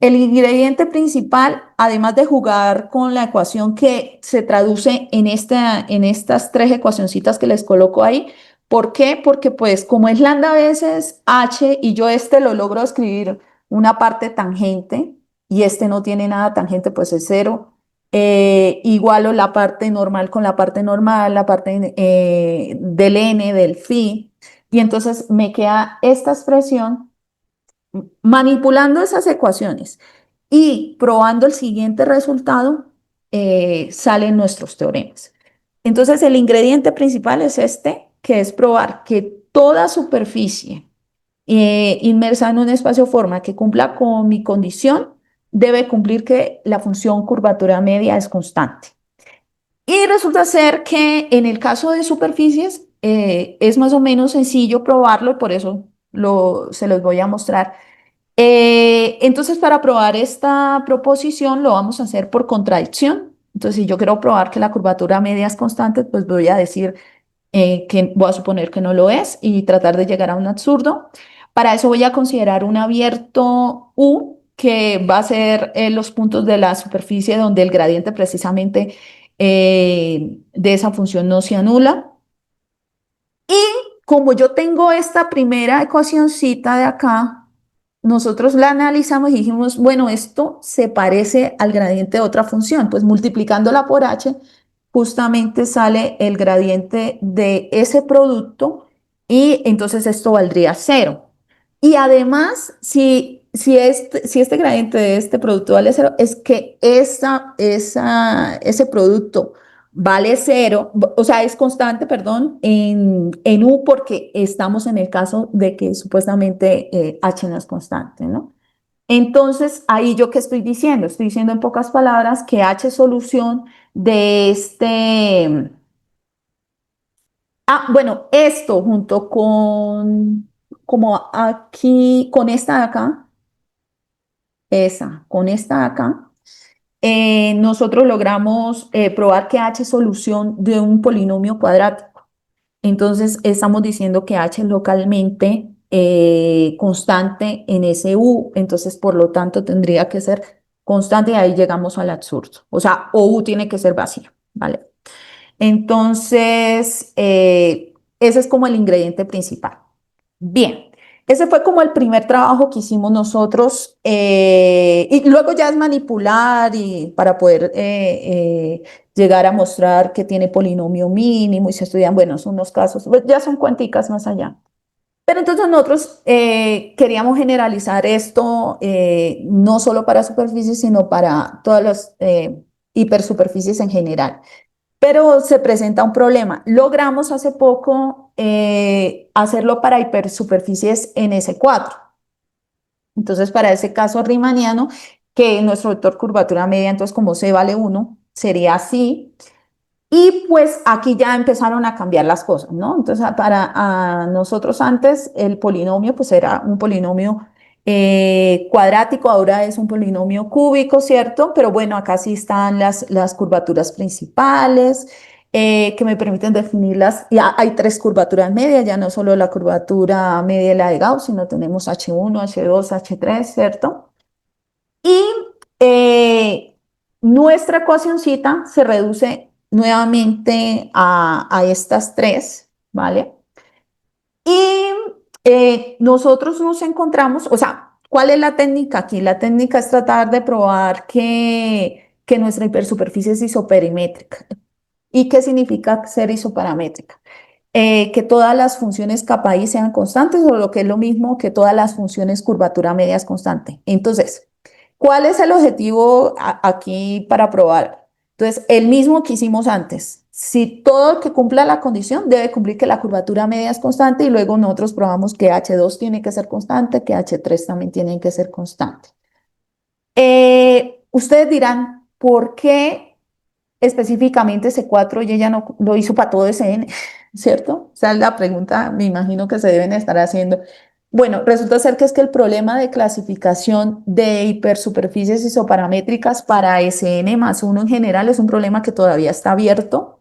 [SPEAKER 2] el ingrediente principal, además de jugar con la ecuación que se traduce en estas tres ecuacioncitas que les coloco ahí, ¿Por qué? Porque pues como es lambda veces h y yo lo logro escribir una parte tangente y no tiene nada tangente, pues es cero. Igualo la parte normal con la parte normal, la parte del n, del phi, y entonces me queda esta expresión manipulando esas ecuaciones y probando el siguiente resultado, salen nuestros teoremas. Entonces, el ingrediente principal es que es probar que toda superficie inmersa en un espacio-forma que cumpla con mi condición debe cumplir que la función curvatura media es constante. Y resulta ser que en el caso de superficies es más o menos sencillo probarlo, y por eso se los voy a mostrar. Entonces, para probar esta proposición, lo vamos a hacer por contradicción. Entonces, si yo quiero probar que la curvatura media es constante, pues voy a decir que voy a suponer que no lo es y tratar de llegar a un absurdo. Para eso voy a considerar un abierto U, que va a ser los puntos de la superficie donde el gradiente precisamente de esa función no se anula. Y como yo tengo esta primera ecuacióncita de acá, nosotros la analizamos y dijimos, bueno, esto se parece al gradiente de otra función, pues multiplicándola por h, justamente sale el gradiente de ese producto y entonces esto valdría cero. Y además, si este gradiente de este producto vale cero, es que ese producto vale cero, o sea, es constante, perdón, en U porque estamos en el caso de que supuestamente H no es constante, ¿no? Entonces, ahí yo qué estoy diciendo? Estoy diciendo en pocas palabras que H es solución de bueno, esto junto como aquí, con esta de acá, con esta de acá, nosotros logramos probar que H es solución de un polinomio cuadrático. Entonces, estamos diciendo que H es localmente constante en ese U, entonces, por lo tanto, tendría que ser constante y ahí llegamos al absurdo. O sea, o U tiene que ser vacío, ¿vale? Entonces, ese es como el ingrediente principal. Bien, ese fue como el primer trabajo que hicimos nosotros y luego ya es manipular y para poder llegar a mostrar que tiene polinomio mínimo y se estudian, bueno, son unos casos, pues, ya son cuenticas más allá. Pero entonces nosotros queríamos generalizar esto no solo para superficies, sino para todas las hipersuperficies en general. Pero se presenta un problema. Logramos hace poco hacerlo para hipersuperficies en S4. Entonces, para ese caso riemanniano, que nuestro vector curvatura media, entonces como C vale 1, sería así. Y pues aquí ya empezaron a cambiar las cosas, ¿no? Entonces, para nosotros antes el polinomio pues era un polinomio cuadrático, ahora es un polinomio cúbico, ¿cierto? Pero bueno, acá sí están las curvaturas principales que me permiten definirlas. Ya hay tres curvaturas medias, ya no solo la curvatura media de la de Gauss, sino tenemos H1, H2, H3, ¿cierto? Y nuestra ecuacioncita se reduce nuevamente a estas tres, ¿vale? Y nosotros nos encontramos, o sea, ¿cuál es la técnica aquí? La técnica es tratar de probar que nuestra hipersuperficie es isoperimétrica. ¿Y qué significa ser isoparamétrica? Que todas las funciones kappa i sean constantes o lo que es lo mismo que todas las funciones curvatura media es constante. Entonces, ¿cuál es el objetivo aquí para probar? Entonces, el mismo que hicimos antes. Si todo el que cumpla la condición debe cumplir que la curvatura media es constante y luego nosotros probamos que H2 tiene que ser constante, que H3 también tiene que ser constante. Ustedes dirán, ¿por qué específicamente C4 y ella no lo hizo para todo SN? ¿Cierto? Esa es la pregunta, me imagino que se deben estar haciendo. Bueno, resulta ser que es que el problema de clasificación de hipersuperficies isoparamétricas para SN más uno en general es un problema que todavía está abierto.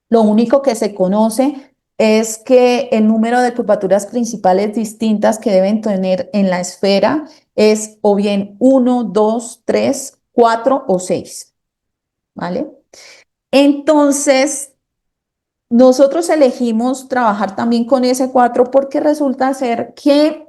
[SPEAKER 2] Lo único que se conoce es que el número de curvaturas principales distintas que deben tener en la esfera es o bien 1, 2, 3, 4 o 6, ¿vale? Entonces, nosotros elegimos trabajar también con S4 porque resulta ser que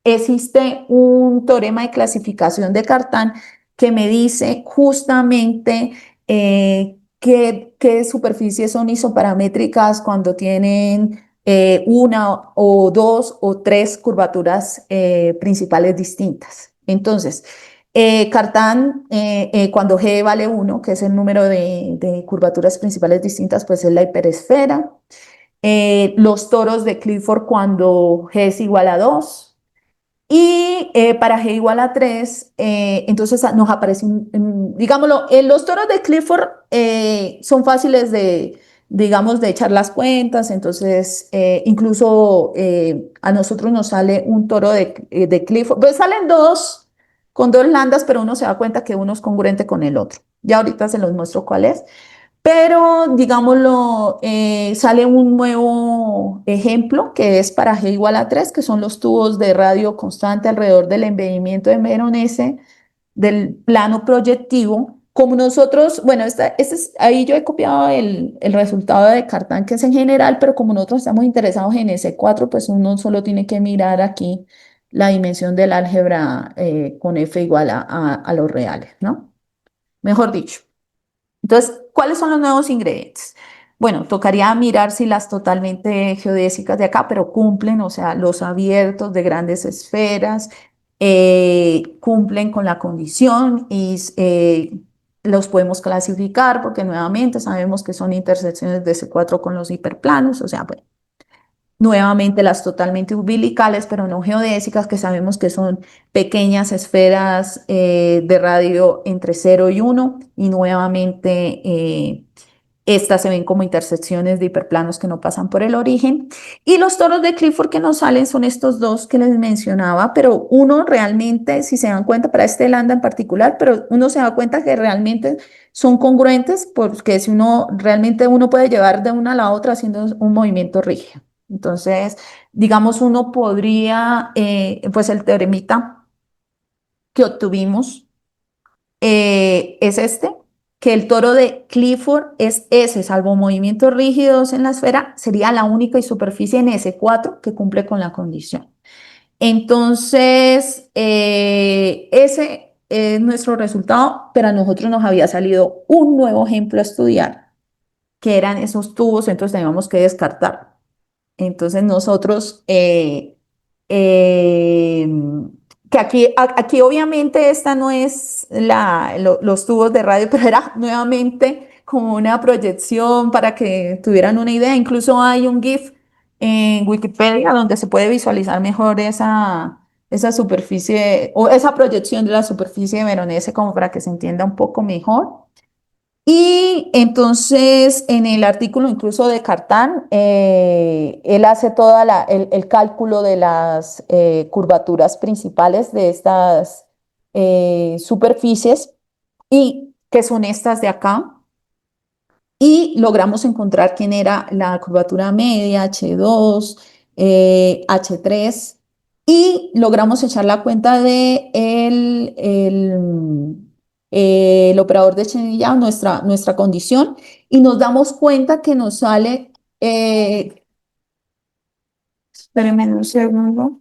[SPEAKER 2] existe un teorema de clasificación de Cartan que me dice justamente qué superficies son isoparamétricas cuando tienen una o dos o tres curvaturas principales distintas. Entonces, Cartan, cuando G vale 1, que es el número de curvaturas principales distintas, pues es la hiperesfera. Los toros de Clifford cuando G es igual a 2. Y para G igual a 3, entonces nos aparece, digámoslo, los toros de Clifford son fáciles digamos, de echar las cuentas, entonces incluso a nosotros nos sale un toro de Clifford, pues salen dos con dos landas, pero uno se da cuenta que uno es congruente con el otro. Ya ahorita se los muestro cuál es. Pero, digámoslo, sale un nuevo ejemplo que es para G igual a 3, que son los tubos de radio constante alrededor del embellimiento de Veronese del plano proyectivo. Como nosotros, bueno, ahí yo he copiado el resultado de Cartan, que es en general, pero como nosotros estamos interesados en S4, pues uno solo tiene que mirar aquí la dimensión del álgebra con F igual a los reales, ¿no? Mejor dicho. Entonces, ¿cuáles son los nuevos ingredientes? Bueno, tocaría mirar si las totalmente geodésicas de acá, pero cumplen, o sea, los abiertos de grandes esferas, cumplen con la condición y los podemos clasificar porque nuevamente sabemos que son intersecciones de C4 con los hiperplanos, o sea, bueno, nuevamente las totalmente umbilicales, pero no geodésicas, que sabemos que son pequeñas esferas de radio entre 0 y 1, y nuevamente estas se ven como intersecciones de hiperplanos que no pasan por el origen. Y los toros de Clifford que nos salen son estos dos que les mencionaba, pero uno realmente, si se dan cuenta, para este lambda en particular, pero uno se da cuenta que realmente son congruentes porque si uno realmente uno puede llevar de una a la otra haciendo un movimiento rígido. Entonces, digamos, uno podría, pues el teoremita que obtuvimos es este, que el toro de Clifford es ese, salvo movimientos rígidos en la esfera, sería la única y superficie en S4 que cumple con la condición. Entonces, ese es nuestro resultado, pero a nosotros nos había salido un nuevo ejemplo a estudiar, que eran esos tubos, entonces teníamos que descartar. Entonces nosotros, eh, que aquí obviamente esta no es los tubos de radio, pero era nuevamente como una proyección para que tuvieran una idea. Incluso hay un GIF en Wikipedia donde se puede visualizar mejor esa superficie o esa proyección de la superficie de Veronese como para que se entienda un poco mejor. Y entonces en el artículo incluso de Cartán, él hace todo el cálculo de las curvaturas principales de estas superficies y que son estas de acá. Y logramos encontrar quién era la curvatura media, H2, H3, y logramos echar la cuenta de el operador de Chen-Liang, nuestra condición, y nos damos cuenta que nos sale, espérenme un segundo,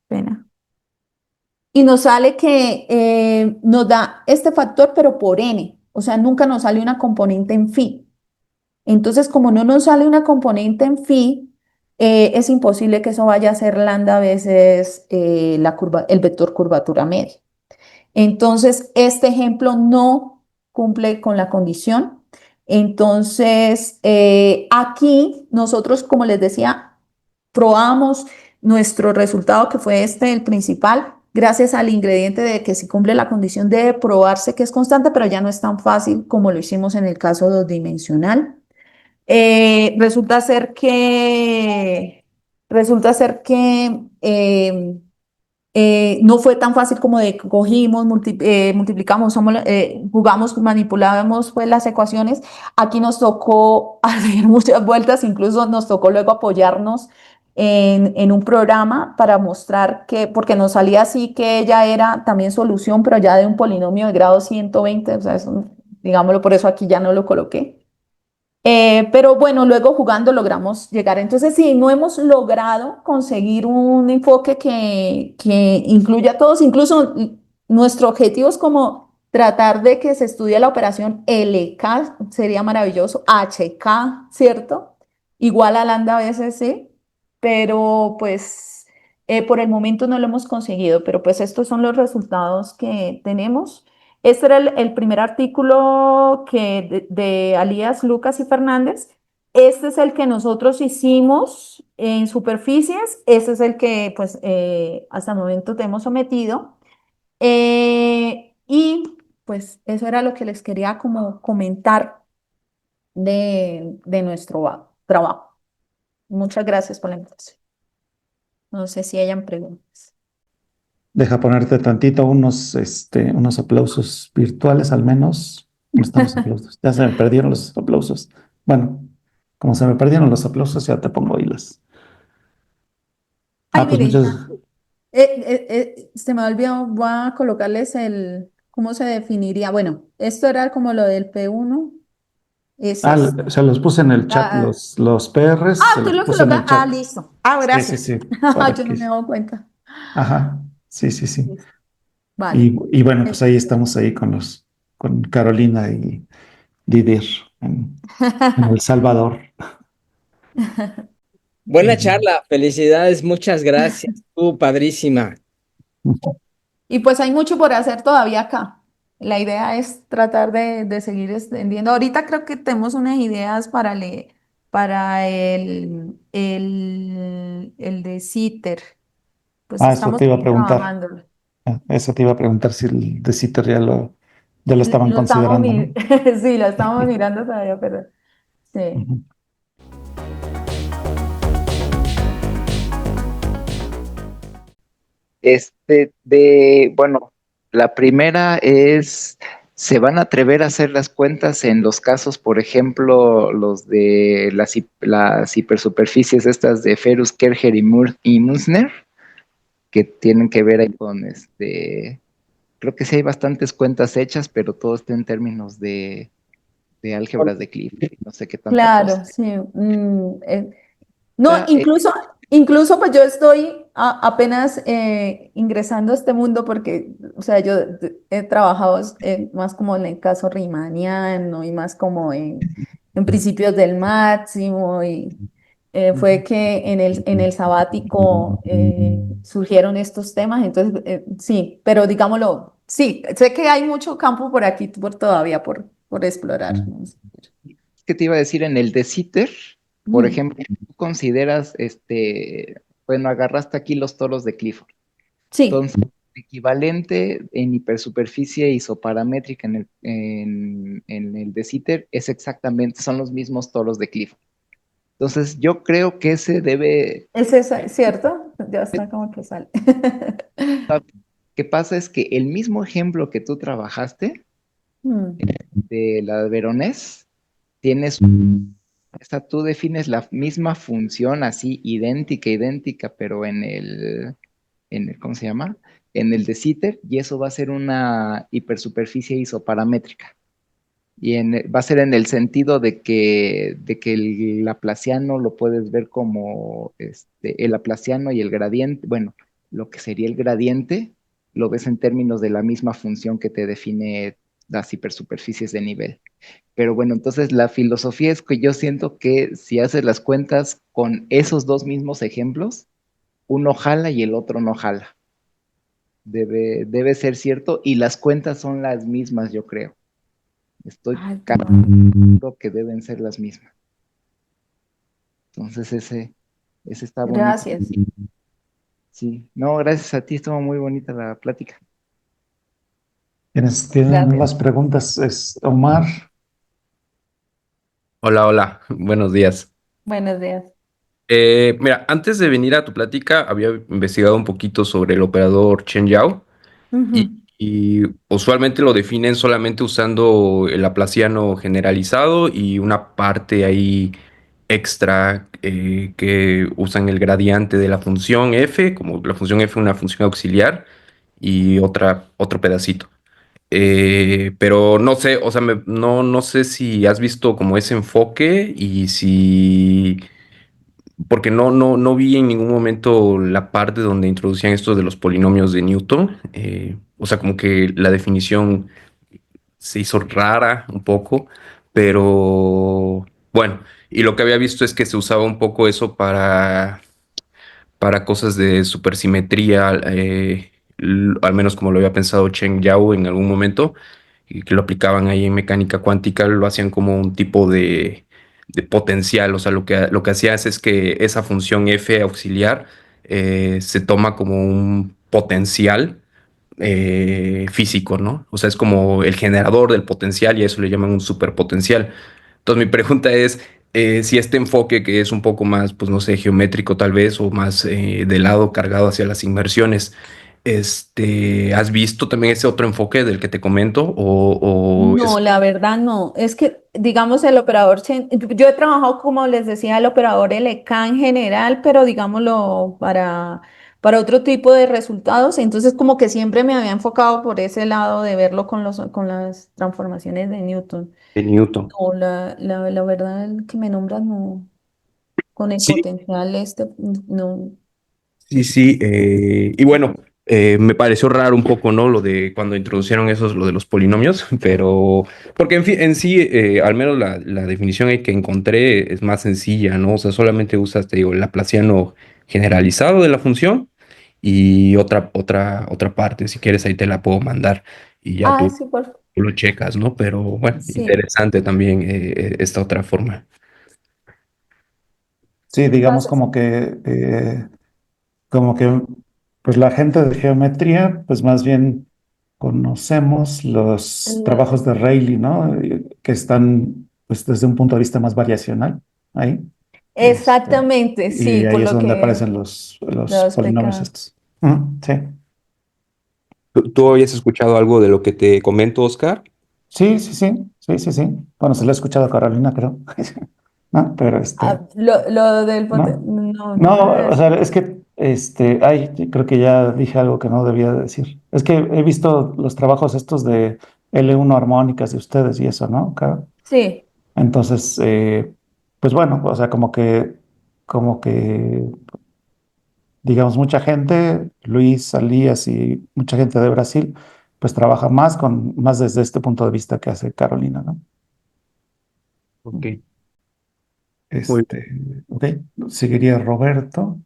[SPEAKER 2] pena, y nos sale que nos da este factor, pero por n, o sea, nunca nos sale una componente en phi. Entonces, como no nos sale una componente en phi, es imposible que eso vaya a ser lambda veces el vector curvatura media. Entonces, este ejemplo no cumple con la condición. Entonces, aquí nosotros, como les decía, probamos nuestro resultado, que fue este, el principal, gracias al ingrediente de que si cumple la condición debe probarse que es constante, pero ya no es tan fácil como lo hicimos en el caso dos-dimensional. Resulta ser que no fue tan fácil como de cogimos, multiplicamos, jugamos, manipulábamos pues, las ecuaciones. Aquí nos tocó hacer muchas vueltas, incluso nos tocó luego apoyarnos en un programa para mostrar que, porque nos salía así que ella era también solución, pero ya de un polinomio de grado 120, o sea, eso, digámoslo, por eso aquí ya no lo coloqué. Pero bueno, luego jugando logramos llegar. Entonces, sí, no hemos logrado conseguir un enfoque que incluya a todos. Incluso nuestro objetivo es como tratar de que se estudie la operación LK, sería maravilloso, HK, ¿cierto? Igual a lambda a veces sí, pero pues por el momento no lo hemos conseguido, pero pues estos son los resultados que tenemos. Este era el primer artículo de Alías, Lucas y Fernández. Este es el que nosotros hicimos en superficies. Este es el que pues hasta el momento te hemos sometido. Y pues eso era lo que les quería como comentar de nuestro trabajo. Muchas gracias por la invitación. No sé si hayan preguntas.
[SPEAKER 1] Deja ponerte tantito unos aplausos virtuales al menos. ¿Dónde están los aplausos? Ya se me perdieron los aplausos. Bueno, como se me perdieron los aplausos, ya te pongo ahí las.
[SPEAKER 2] Ay,
[SPEAKER 1] Pues
[SPEAKER 2] mire,
[SPEAKER 1] muchas.
[SPEAKER 2] se me olvidó, voy a colocarles ¿cómo se definiría? Bueno, esto era como lo del P1, ese es.
[SPEAKER 1] Se los puse en el chat,
[SPEAKER 2] Ah,
[SPEAKER 1] los PRs, se
[SPEAKER 2] tú
[SPEAKER 1] los
[SPEAKER 2] lo
[SPEAKER 1] puse en
[SPEAKER 2] colocas.
[SPEAKER 1] el
[SPEAKER 2] Ah,
[SPEAKER 1] chat.
[SPEAKER 2] listo. Ah,
[SPEAKER 1] Sí, sí,
[SPEAKER 2] gracias.
[SPEAKER 1] sí, para
[SPEAKER 2] Yo no
[SPEAKER 1] que.
[SPEAKER 2] me he dado cuenta.
[SPEAKER 1] Ajá, sí, sí, sí.
[SPEAKER 2] Listo. Vale.
[SPEAKER 1] Y bueno,
[SPEAKER 2] Eh,
[SPEAKER 1] pues ahí estamos ahí con Carolina y Didier en El Salvador.
[SPEAKER 4] Buena
[SPEAKER 1] Ujú.
[SPEAKER 4] charla, felicidades, muchas gracias. Padrísima.
[SPEAKER 2] Y pues hay mucho por hacer todavía acá. La idea es tratar de seguir extendiendo. Ahorita creo que tenemos unas ideas para el de CITER. Pues
[SPEAKER 1] Eso
[SPEAKER 2] estamos
[SPEAKER 1] te iba a
[SPEAKER 2] ahí
[SPEAKER 1] preguntar.
[SPEAKER 2] trabajando.
[SPEAKER 1] Eso te iba a preguntar si el de Citer ya lo estaban
[SPEAKER 2] Lo estamos
[SPEAKER 1] considerando, ¿no?
[SPEAKER 2] sí, lo estamos mirando todavía, pero sí.
[SPEAKER 1] Ujú.
[SPEAKER 5] Bueno, la primera es, ¿se van a atrever a hacer las cuentas en los casos, por ejemplo, los de las hipersuperficies estas de Ferus, Kercher y Munsner, que tienen que ver ahí con creo que sí hay bastantes cuentas hechas, pero todo está en términos de álgebras de Clifford, no sé qué tanta cosa.
[SPEAKER 2] Claro, sí. No, incluso pues yo estoy apenas ingresando a este mundo porque, o sea, yo he trabajado más como en el caso riemanniano y más como en principios del máximo y fue que en el sabático surgieron estos temas, entonces sí, pero digámoslo, sí, sé que hay mucho campo por aquí todavía por explorar, ¿no?
[SPEAKER 5] ¿Qué te iba a decir? En el de Sitter, por
[SPEAKER 2] Mm,
[SPEAKER 5] ejemplo, tú consideras, bueno, agarraste aquí los toros de Clifford.
[SPEAKER 2] sí,
[SPEAKER 5] Entonces, el equivalente en hipersuperficie isoparamétrica en el de Sitter es exactamente, son los mismos toros de Clifford. Entonces, yo creo que ese debe,
[SPEAKER 2] es cierto, ya está como que sale.
[SPEAKER 5] ¿qué pasa? Es que el mismo ejemplo que tú trabajaste,
[SPEAKER 2] Mm.
[SPEAKER 5] de la Veronés, tienes, esta, tú defines la misma función así, idéntica, pero ¿cómo se llama? En el de Sitter, y eso va a ser una hipersuperficie isoparamétrica. Va a ser en el sentido de que el laplaciano lo puedes ver como el laplaciano y el gradiente, bueno, lo que sería el gradiente, lo ves en términos de la misma función que te define las hipersuperficies de nivel. Pero bueno, entonces la filosofía es que yo siento que si haces las cuentas con esos dos mismos ejemplos, uno jala y el otro no jala. Debe ser cierto, y las cuentas son las mismas, yo creo. Estoy
[SPEAKER 2] Ay,
[SPEAKER 5] casi
[SPEAKER 2] guau.
[SPEAKER 5] seguro que deben ser las mismas. Entonces ese está bonito.
[SPEAKER 2] Gracias.
[SPEAKER 5] Sí, no, gracias a ti, estuvo muy bonita la plática.
[SPEAKER 1] Tienen
[SPEAKER 2] Gracias.
[SPEAKER 1] las preguntas, Omar.
[SPEAKER 6] Hola, hola, buenos días.
[SPEAKER 2] Buenos días.
[SPEAKER 6] Mira, antes de venir a tu plática había investigado un poquito sobre el operador Chen Yao y,
[SPEAKER 2] Ujú.
[SPEAKER 6] y usualmente lo definen solamente usando el laplaciano generalizado y una parte ahí extra que usan el gradiente de la función f, como la función f es una función auxiliar y otro pedacito. Pero no sé, o sea, no sé si has visto como ese enfoque y si, porque no vi en ningún momento la parte donde introducían esto de los polinomios de Newton. O sea, como que la definición se hizo rara un poco, pero bueno, y lo que había visto es que se usaba un poco eso para cosas de supersimetría, al menos como lo había pensado Chen Yao en algún momento, y que lo aplicaban ahí en mecánica cuántica, lo hacían como un tipo de potencial, o sea, lo que hacías es que esa función f auxiliar se toma como un potencial físico, ¿no? O sea, es como el generador del potencial y a eso le llaman un superpotencial. Entonces mi pregunta es si este enfoque que es un poco más, pues no sé, geométrico tal vez, o más de lado cargado hacia las inversiones, ¿has visto también ese otro enfoque del que te comento? O
[SPEAKER 2] No,
[SPEAKER 6] es
[SPEAKER 2] la verdad no. Es que, digamos, el operador, yo he trabajado, como les decía, el operador LK en general, pero digámoslo para otro tipo de resultados. Entonces, como que siempre me había enfocado por ese lado de verlo con las transformaciones de Newton.
[SPEAKER 6] de Newton?
[SPEAKER 2] No, la verdad, el que me nombras, no. Con el
[SPEAKER 6] Sí,
[SPEAKER 2] potencial este, no.
[SPEAKER 6] sí, sí, y bueno, me pareció raro un poco, ¿no? Lo de cuando introducieron esos, lo de los polinomios, pero porque en sí, al menos la definición ahí que encontré es más sencilla, ¿no? O sea, solamente usas, te digo, el laplaciano generalizado de la función y otra parte, si quieres ahí te la puedo mandar y ya
[SPEAKER 2] Ah,
[SPEAKER 6] tú,
[SPEAKER 2] sí, por
[SPEAKER 6] tú lo checas, ¿no? Pero bueno,
[SPEAKER 2] sí.
[SPEAKER 6] interesante también esta otra forma.
[SPEAKER 1] Sí, digamos
[SPEAKER 2] Gracias.
[SPEAKER 1] como que, pues la gente de geometría, pues más bien conocemos los
[SPEAKER 2] La-
[SPEAKER 1] trabajos de Rayleigh, ¿no? Que están, pues desde un punto de vista más variacional, ahí.
[SPEAKER 2] Exactamente, sí,
[SPEAKER 1] Y
[SPEAKER 2] por
[SPEAKER 1] ahí es
[SPEAKER 2] lo
[SPEAKER 1] donde
[SPEAKER 2] que
[SPEAKER 1] aparecen los
[SPEAKER 2] los
[SPEAKER 1] polinomios
[SPEAKER 2] pecados.
[SPEAKER 1] estos. Ujú, sí.
[SPEAKER 6] ¿Tú habías escuchado algo de lo que te comento, Oscar?
[SPEAKER 1] Sí, sí, sí, sí, sí, sí. Bueno, se lo he escuchado a Carolina, creo. ¿No? Pero
[SPEAKER 2] Ah, lo del
[SPEAKER 1] ¿no?
[SPEAKER 2] no, nunca
[SPEAKER 1] No,
[SPEAKER 2] lo he
[SPEAKER 1] o sea, es que, ay, creo que ya dije algo que no debía de decir. Es que he visto los trabajos estos de L1 armónicas de ustedes y eso, ¿no?
[SPEAKER 2] Sí,
[SPEAKER 1] Entonces, pues bueno, o sea, como que, digamos, mucha gente, Luis Salías y mucha gente de Brasil, pues trabaja más desde este punto de vista que hace Carolina, ¿no?
[SPEAKER 6] Ok, muy
[SPEAKER 1] Este, ok, seguiría Roberto.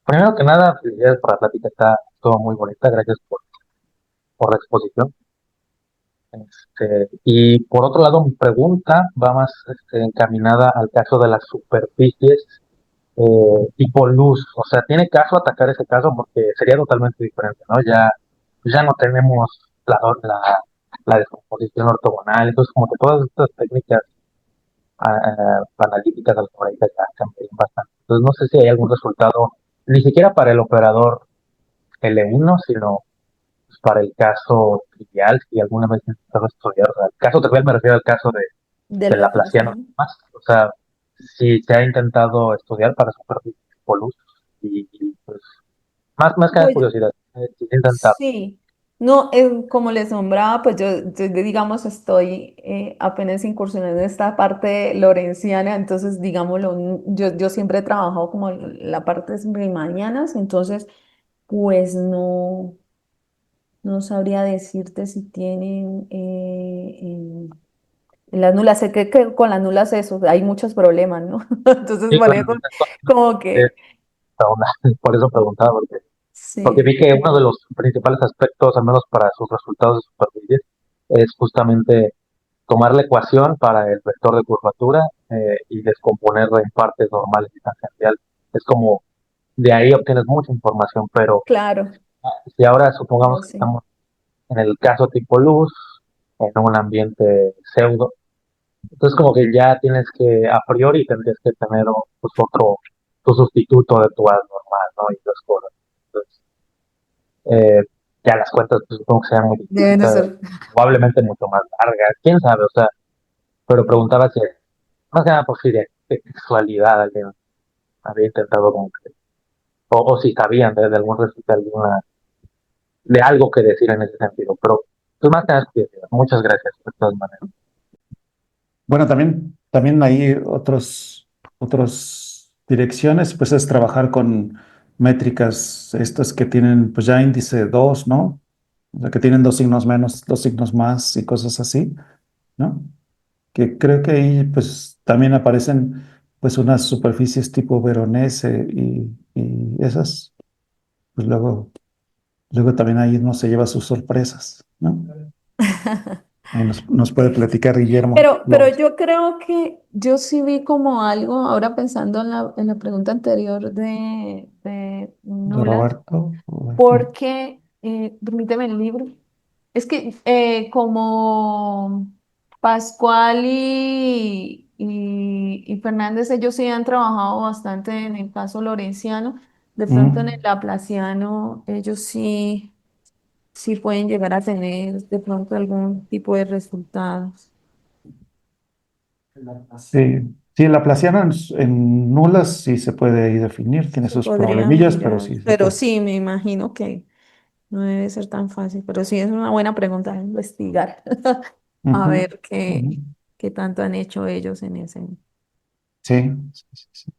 [SPEAKER 3] Primero que nada, felicidades por la plática, está todo muy bonita, gracias por la exposición. Y por otro lado, mi pregunta va más encaminada al caso de las superficies tipo luz. O sea, ¿tiene caso atacar ese caso? Porque sería totalmente diferente, ¿no? Ya no tenemos la descomposición ortogonal, entonces como que todas estas técnicas analíticas algebraicas ya cambian bastante. Entonces no sé si hay algún resultado, ni siquiera para el operador L1, sino pues, para el caso trivial, si alguna vez intentado estudiar. O sea, el caso trivial me refiero al caso
[SPEAKER 2] del
[SPEAKER 3] del Laplaciano
[SPEAKER 2] Laplaciano.
[SPEAKER 3] más. O sea, si se ha intentado estudiar para superficies tipo luz pues más que nada
[SPEAKER 2] Pues
[SPEAKER 3] curiosidad, si se ha intentado.
[SPEAKER 2] sí, no, como les nombraba, pues yo, digamos, estoy apenas incursionando en esta parte lorenciana, entonces, digámoslo, yo siempre he trabajado como la parte riemannianas, entonces, pues no sabría decirte si tienen en las nulas, sé que con las nulas eso, hay muchos problemas, ¿no? Entonces,
[SPEAKER 3] Sí,
[SPEAKER 2] por
[SPEAKER 3] bueno,
[SPEAKER 2] eso, como
[SPEAKER 3] es
[SPEAKER 2] que,
[SPEAKER 3] por eso preguntaba, porque
[SPEAKER 2] sí,
[SPEAKER 3] vi que uno de los principales aspectos, al menos para sus resultados de superficies, es justamente tomar la ecuación para el vector de curvatura y descomponerla en partes normales y tangenciales. Es como de ahí obtienes mucha información, pero
[SPEAKER 2] claro,
[SPEAKER 3] si ahora supongamos que
[SPEAKER 2] sí.
[SPEAKER 3] estamos en el caso tipo luz, en un ambiente pseudo, entonces como que ya tienes que, a priori tendrías que tener pues, tu sustituto de tu haz normal, ¿no? Y las cosas. Entonces, eh, ya las cuentas pues, supongo que sean muy
[SPEAKER 2] Deben de
[SPEAKER 3] distintas,
[SPEAKER 2] ser.
[SPEAKER 3] probablemente mucho más largas, quién sabe, o sea, pero preguntaba si, más que nada por si de casualidad alguien había intentado como que, o si sabían de algún resultado, de algo que decir en ese sentido, pero Pues más que nada, muchas gracias de todas maneras.
[SPEAKER 1] Bueno, también hay otras direcciones, pues es trabajar con métricas, estas que tienen pues ya índice 2, ¿no? O sea, que tienen dos signos menos, dos signos más y cosas así, ¿no? Que creo que ahí pues también aparecen pues unas superficies tipo Veronese y esas, pues luego también ahí uno se lleva sus sorpresas, ¿no? Ahí nos puede platicar Guillermo
[SPEAKER 2] Pero yo creo que yo sí vi como algo, ahora pensando en la pregunta anterior de
[SPEAKER 1] de
[SPEAKER 2] Nula,
[SPEAKER 1] Roberto.
[SPEAKER 2] porque, permíteme el libro, es que como Pascual y Fernández, ellos sí han trabajado bastante en el caso Lorenciano, de pronto en el Laplaciano, ellos sí pueden llegar a tener de pronto algún tipo de resultados.
[SPEAKER 1] Sí, sí, el Laplaciano en nulas sí se puede ahí definir, tiene
[SPEAKER 2] Se
[SPEAKER 1] sus
[SPEAKER 2] podría
[SPEAKER 1] problemillas, pero
[SPEAKER 2] mirar,
[SPEAKER 1] sí se
[SPEAKER 2] pero
[SPEAKER 1] puede.
[SPEAKER 2] sí, me imagino que no debe ser tan fácil, pero sí es una buena pregunta a investigar, a
[SPEAKER 1] Ujú,
[SPEAKER 2] ver
[SPEAKER 1] ujú.
[SPEAKER 2] qué tanto han hecho ellos en ese.
[SPEAKER 1] Sí, sí, sí, sí.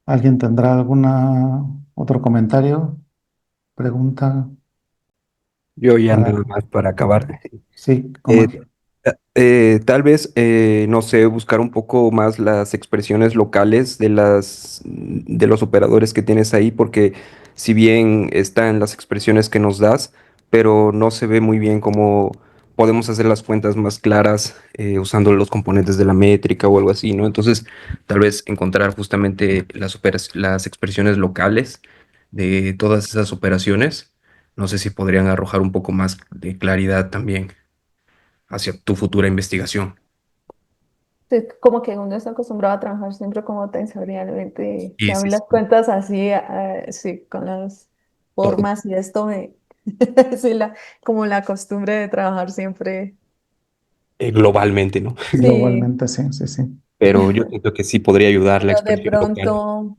[SPEAKER 1] ¿Alguien tendrá alguna otro comentario, pregunta
[SPEAKER 6] Yo ya nada
[SPEAKER 1] para?
[SPEAKER 6] más para acabar.
[SPEAKER 1] Sí,
[SPEAKER 6] Eh,
[SPEAKER 1] cómo.
[SPEAKER 6] Tal vez, no sé, buscar un poco más las expresiones locales de los operadores que tienes ahí, porque si bien están las expresiones que nos das, pero no se ve muy bien cómo podemos hacer las cuentas más claras usando los componentes de la métrica o algo así, ¿no? Entonces, tal vez encontrar justamente las expresiones locales de todas esas operaciones. No sé si podrían arrojar un poco más de claridad también hacia tu futura investigación.
[SPEAKER 2] Sí, como que uno está acostumbrado a trabajar siempre como tensorialmente,
[SPEAKER 6] Sí,
[SPEAKER 2] que a mí
[SPEAKER 6] sí,
[SPEAKER 2] las
[SPEAKER 6] sí.
[SPEAKER 2] cuentas así, sí, con las
[SPEAKER 6] Todo,
[SPEAKER 2] formas y esto me, sí, como la costumbre de trabajar siempre,
[SPEAKER 6] globalmente, ¿no?
[SPEAKER 2] sí,
[SPEAKER 1] Globalmente, sí, sí, sí.
[SPEAKER 6] Pero yo siento que sí podría ayudar la
[SPEAKER 2] pero de
[SPEAKER 6] expresión local.
[SPEAKER 2] pronto,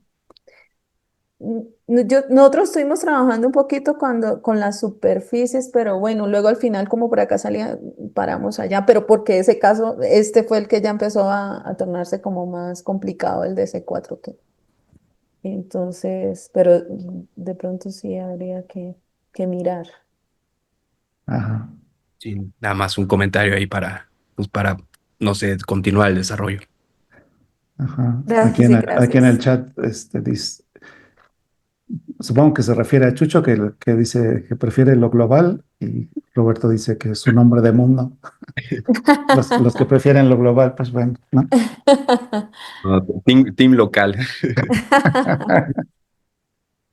[SPEAKER 2] nosotros estuvimos trabajando un poquito con las superficies, pero bueno, luego al final como por acá salía, paramos allá, pero porque ese caso, este fue el que ya empezó a tornarse como más complicado, el de C4. Entonces, pero de pronto sí habría que mirar.
[SPEAKER 1] Ajá,
[SPEAKER 6] Sí, nada más un comentario ahí pues para, no sé, continuar el desarrollo.
[SPEAKER 1] ajá.
[SPEAKER 2] Gracias, sí,
[SPEAKER 1] Aquí en el
[SPEAKER 2] gracias.
[SPEAKER 1] chat dice, supongo que se refiere a Chucho, que dice que prefiere lo global, y Roberto dice que es su nombre de mundo. Los que prefieren lo global, pues bueno, ¿no?
[SPEAKER 6] No, team local.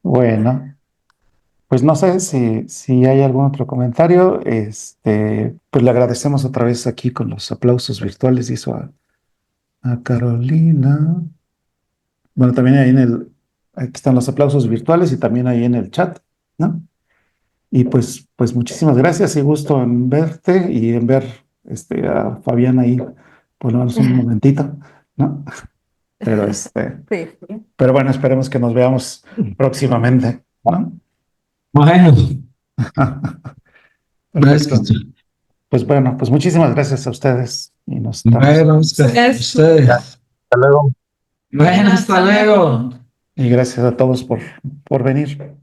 [SPEAKER 1] Bueno, pues no sé si hay algún otro comentario. Pues le agradecemos otra vez aquí con los aplausos virtuales, hizo a Carolina. Bueno, también aquí están los aplausos virtuales y también ahí en el chat, ¿no? Y pues muchísimas gracias y gusto en verte y en ver a Fabián ahí, por lo menos un momentito, ¿no? Pero
[SPEAKER 2] Sí.
[SPEAKER 1] pero bueno, esperemos que nos veamos próximamente, ¿no?
[SPEAKER 7] Bueno,
[SPEAKER 1] Perfecto.
[SPEAKER 7] gracias.
[SPEAKER 1] Pues bueno, pues muchísimas gracias a ustedes y nos estamos.
[SPEAKER 7] Bueno, ustedes.
[SPEAKER 3] Hasta luego.
[SPEAKER 7] Bueno, hasta luego.
[SPEAKER 1] Y gracias a todos por venir.